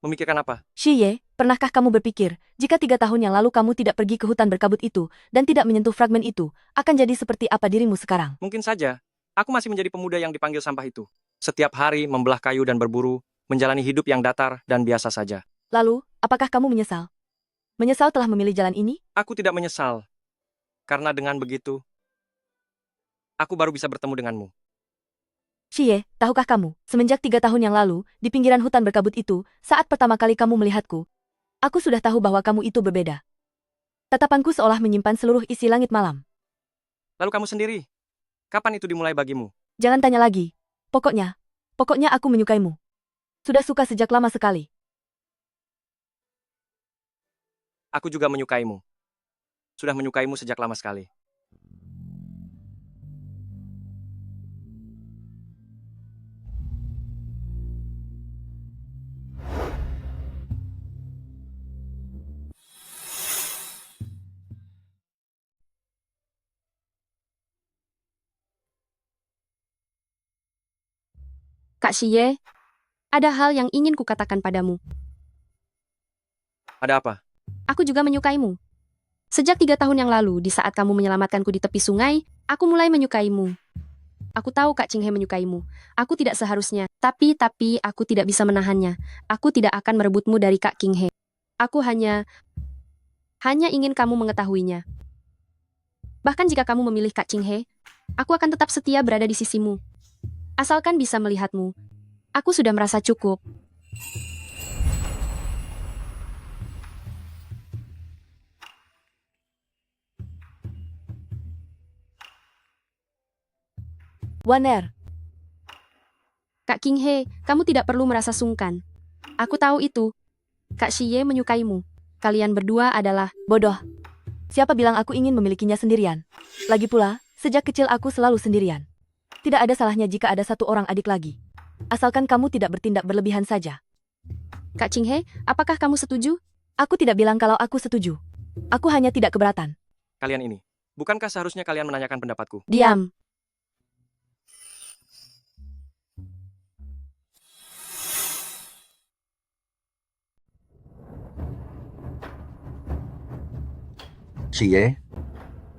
Memikirkan apa? Shiye, pernahkah kamu berpikir, jika 3 tahun yang lalu kamu tidak pergi ke hutan berkabut itu, dan tidak menyentuh fragmen itu, akan jadi seperti apa dirimu sekarang? Mungkin saja. Aku masih menjadi pemuda yang dipanggil sampah itu. Setiap hari membelah kayu dan berburu, menjalani hidup yang datar dan biasa saja. Lalu, apakah kamu menyesal? Menyesal telah memilih jalan ini? Aku tidak menyesal. Karena dengan begitu, aku baru bisa bertemu denganmu. Shiye, tahukah kamu, semenjak 3 tahun yang lalu, di pinggiran hutan berkabut itu, saat pertama kali kamu melihatku, aku sudah tahu bahwa kamu itu berbeda. Tatapanku seolah menyimpan seluruh isi langit malam. Lalu kamu sendiri, kapan itu dimulai bagimu? Jangan tanya lagi. Pokoknya aku menyukaimu. Sudah suka sejak lama sekali. Aku juga menyukaimu. Sudah menyukaimu sejak lama sekali. Kak Shiye, ada hal yang ingin kukatakan padamu. Ada apa? Aku juga menyukaimu. Sejak 3 tahun yang lalu, di saat kamu menyelamatkanku di tepi sungai, aku mulai menyukaimu. Aku tahu Kak King He menyukaimu. Aku tidak seharusnya, tapi aku tidak bisa menahannya. Aku tidak akan merebutmu dari Kak King He. Aku hanya ingin kamu mengetahuinya. Bahkan jika kamu memilih Kak King He, aku akan tetap setia berada di sisimu. Asalkan bisa melihatmu, aku sudah merasa cukup. Waner, Kak King He, kamu tidak perlu merasa sungkan. Aku tahu itu. Kak Shiye menyukaimu. Kalian berdua adalah bodoh. Siapa bilang aku ingin memilikinya sendirian? Lagi pula, sejak kecil aku selalu sendirian. Tidak ada salahnya jika ada satu orang adik lagi. Asalkan kamu tidak bertindak berlebihan saja. Kak King He, apakah kamu setuju? Aku tidak bilang kalau aku setuju. Aku hanya tidak keberatan. Kalian ini, bukankah seharusnya kalian menanyakan pendapatku? Diam. Shiye,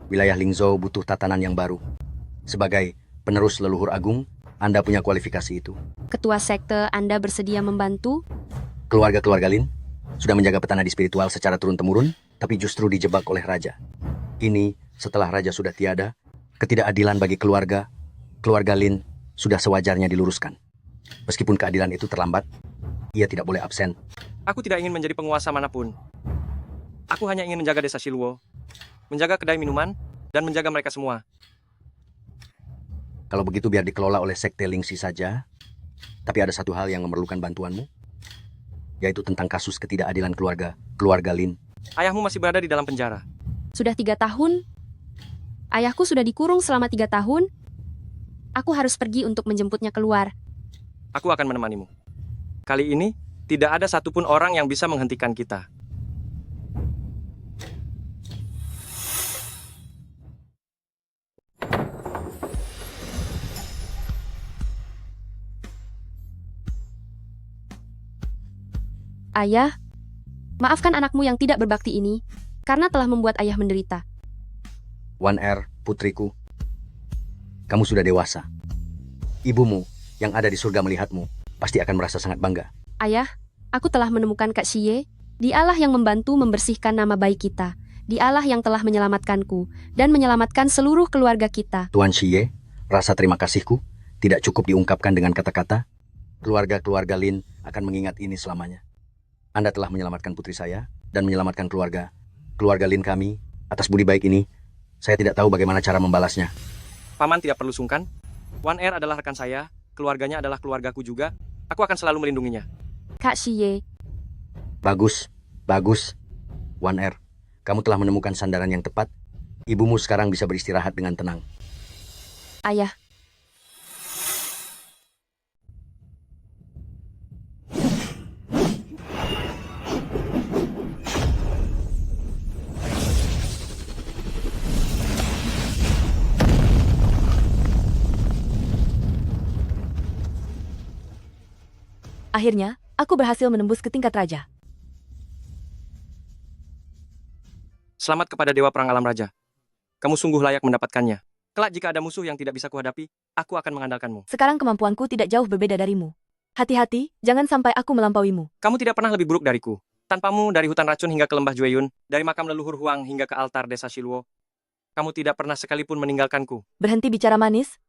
wilayah Lingzhou butuh tatanan yang baru. Sebagai penerus leluhur agung, Anda punya kualifikasi itu. Ketua sekte Anda bersedia membantu? Keluarga-keluarga Lin sudah menjaga petana di spiritual secara turun-temurun, tapi justru dijebak oleh raja. Ini, setelah raja sudah tiada, ketidakadilan bagi keluarga Lin sudah sewajarnya diluruskan. Meskipun keadilan itu terlambat, ia tidak boleh absen. Aku tidak ingin menjadi penguasa manapun. Aku hanya ingin menjaga desa Shiluo, menjaga kedai minuman, dan menjaga mereka semua. Kalau begitu biar dikelola oleh sekte Lingxi saja. Tapi ada satu hal yang memerlukan bantuanmu, yaitu tentang kasus ketidakadilan keluarga Lin. Ayahmu masih berada di dalam penjara. Sudah 3 tahun? Ayahku sudah dikurung selama 3 tahun? Aku harus pergi untuk menjemputnya keluar. Aku akan menemanimu. Kali ini, tidak ada satupun orang yang bisa menghentikan kita. Ayah, maafkan anakmu yang tidak berbakti ini, karena telah membuat ayah menderita. Wan Er, putriku, kamu sudah dewasa. Ibumu yang ada di surga melihatmu pasti akan merasa sangat bangga. Ayah, aku telah menemukan Kak Shiye. Dialah yang membantu membersihkan nama baik kita. Dialah yang telah menyelamatkanku dan menyelamatkan seluruh keluarga kita. Tuan Shiye, rasa terima kasihku tidak cukup diungkapkan dengan kata-kata. Keluarga Lin akan mengingat ini selamanya. Anda telah menyelamatkan putri saya dan menyelamatkan keluarga Lin kami. Atas budi baik ini, saya tidak tahu bagaimana cara membalasnya. Paman tidak perlu sungkan. Wan Er adalah rekan saya, keluarganya adalah keluargaku juga. Aku akan selalu melindunginya. Kak Shiye. Bagus. Wan Er, kamu telah menemukan sandaran yang tepat. Ibumu sekarang bisa beristirahat dengan tenang. Ayah, Akhirnya, aku berhasil menembus ke tingkat raja. Selamat kepada Dewa Perang Alam Raja. Kamu sungguh layak mendapatkannya. Kelak jika ada musuh yang tidak bisa kuhadapi, aku akan mengandalkanmu. Sekarang kemampuanku tidak jauh berbeda darimu. Hati-hati, jangan sampai aku melampauimu. Kamu tidak pernah lebih buruk dariku. Tanpamu dari hutan racun hingga ke lembah Jueyun, dari makam leluhur Huang hingga ke altar desa Shiluo, kamu tidak pernah sekalipun meninggalkanku. Berhenti bicara manis.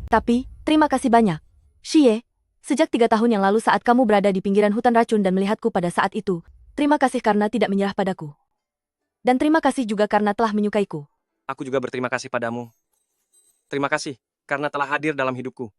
Tapi, terima kasih banyak. Xie, sejak 3 tahun yang lalu saat kamu berada di pinggiran hutan racun dan melihatku pada saat itu, terima kasih karena tidak menyerah padaku. Dan terima kasih juga karena telah menyukaiku. Aku juga berterima kasih padamu. Terima kasih, karena telah hadir dalam hidupku.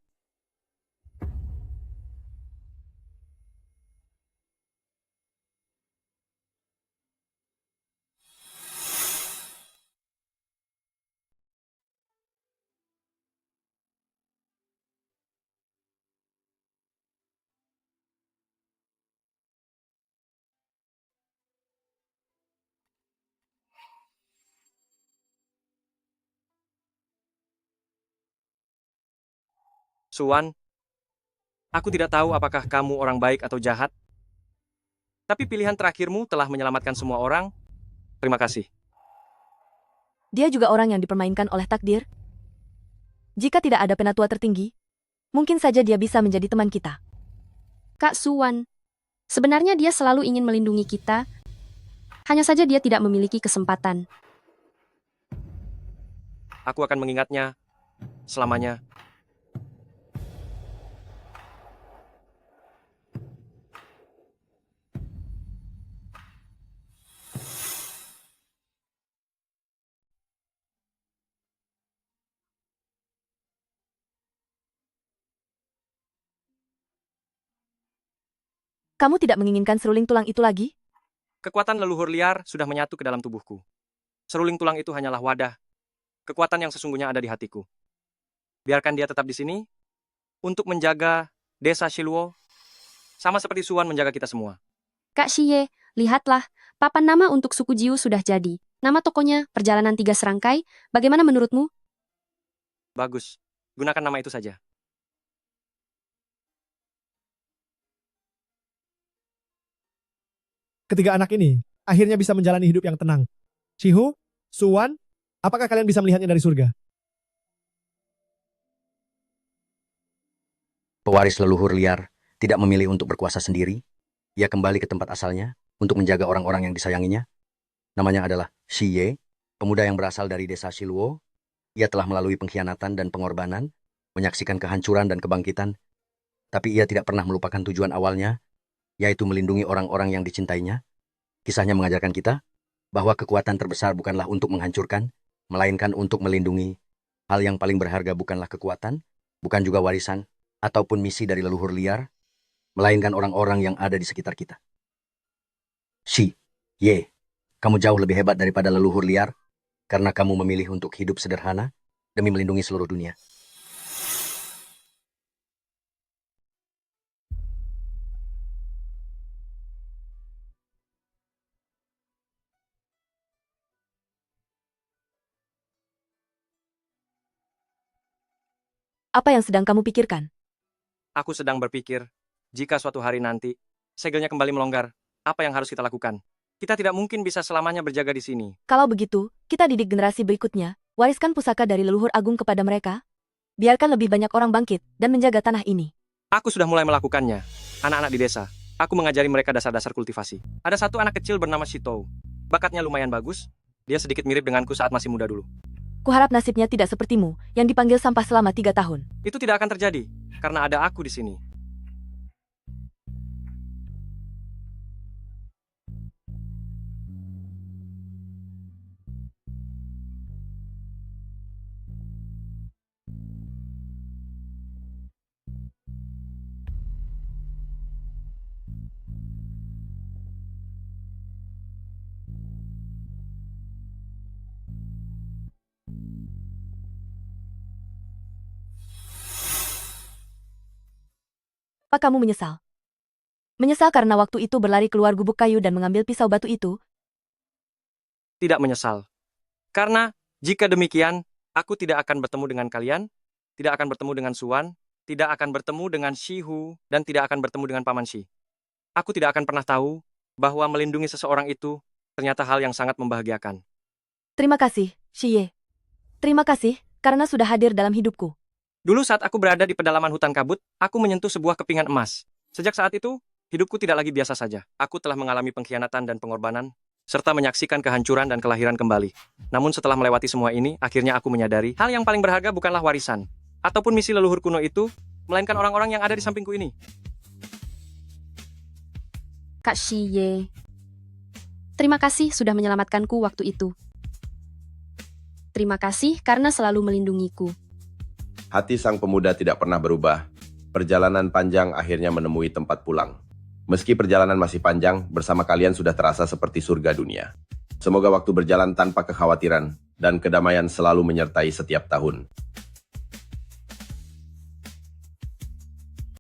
Suwan, aku tidak tahu apakah kamu orang baik atau jahat, tapi pilihan terakhirmu telah menyelamatkan semua orang. Terima kasih. Dia juga orang yang dipermainkan oleh takdir. Jika tidak ada penatua tertinggi, mungkin saja dia bisa menjadi teman kita. Kak Suwan, sebenarnya dia selalu ingin melindungi kita, hanya saja dia tidak memiliki kesempatan. Aku akan mengingatnya selamanya. Kamu tidak menginginkan seruling tulang itu lagi? Kekuatan leluhur liar sudah menyatu ke dalam tubuhku. Seruling tulang itu hanyalah wadah. Kekuatan yang sesungguhnya ada di hatiku. Biarkan dia tetap di sini untuk menjaga desa Shiluo, sama seperti Suwan menjaga kita semua. Kak Xie, lihatlah, papan nama untuk suku Jiu sudah jadi. Nama tokonya, Perjalanan 3 Serangkai, bagaimana menurutmu? Bagus, gunakan nama itu saja. Ketiga anak ini akhirnya bisa menjalani hidup yang tenang. Shihu, Suwan, apakah kalian bisa melihatnya dari surga? Pewaris leluhur liar tidak memilih untuk berkuasa sendiri. Ia kembali ke tempat asalnya untuk menjaga orang-orang yang disayanginya. Namanya adalah Xie, pemuda yang berasal dari desa Shiluo. Ia telah melalui pengkhianatan dan pengorbanan, menyaksikan kehancuran dan kebangkitan. Tapi ia tidak pernah melupakan tujuan awalnya, yaitu melindungi orang-orang yang dicintainya. Kisahnya mengajarkan kita bahwa kekuatan terbesar bukanlah untuk menghancurkan, melainkan untuk melindungi. Hal yang paling berharga bukanlah kekuatan, bukan juga warisan, ataupun misi dari leluhur liar, melainkan orang-orang yang ada di sekitar kita. Ye, kamu jauh lebih hebat daripada leluhur liar, karena kamu memilih untuk hidup sederhana demi melindungi seluruh dunia. Apa yang sedang kamu pikirkan? Aku sedang berpikir, jika suatu hari nanti, segelnya kembali melonggar, apa yang harus kita lakukan? Kita tidak mungkin bisa selamanya berjaga di sini. Kalau begitu, kita didik generasi berikutnya, wariskan pusaka dari leluhur agung kepada mereka. Biarkan lebih banyak orang bangkit dan menjaga tanah ini. Aku sudah mulai melakukannya. Anak-anak di desa, aku mengajari mereka dasar-dasar kultivasi. Ada satu anak kecil bernama Shitou. Bakatnya lumayan bagus. Dia sedikit mirip denganku saat masih muda dulu. Kuharap nasibnya tidak sepertimu, yang dipanggil sampah selama 3 tahun. Itu tidak akan terjadi, karena ada aku di sini. apa kamu menyesal? Menyesal karena waktu itu berlari keluar gubuk kayu dan mengambil pisau batu itu? Tidak menyesal. Karena, jika demikian, aku tidak akan bertemu dengan kalian, tidak akan bertemu dengan Suan, tidak akan bertemu dengan Shihu, dan tidak akan bertemu dengan Paman Shi. Aku tidak akan pernah tahu bahwa melindungi seseorang itu ternyata hal yang sangat membahagiakan. Terima kasih, Shiye. Terima kasih, karena sudah hadir dalam hidupku. Dulu saat aku berada di pedalaman hutan kabut, aku menyentuh sebuah kepingan emas. Sejak saat itu, hidupku tidak lagi biasa saja. Aku telah mengalami pengkhianatan dan pengorbanan, serta menyaksikan kehancuran dan kelahiran kembali. Namun setelah melewati semua ini, akhirnya aku menyadari hal yang paling berharga bukanlah warisan, ataupun misi leluhur kuno itu, melainkan orang-orang yang ada di sampingku ini. Kak Shiye. Terima kasih sudah menyelamatkanku waktu itu. Terima kasih karena selalu melindungiku. Hati sang pemuda tidak pernah berubah. Perjalanan panjang akhirnya menemui tempat pulang. Meski perjalanan masih panjang, bersama kalian sudah terasa seperti surga dunia. Semoga waktu berjalan tanpa kekhawatiran, dan kedamaian selalu menyertai setiap tahun.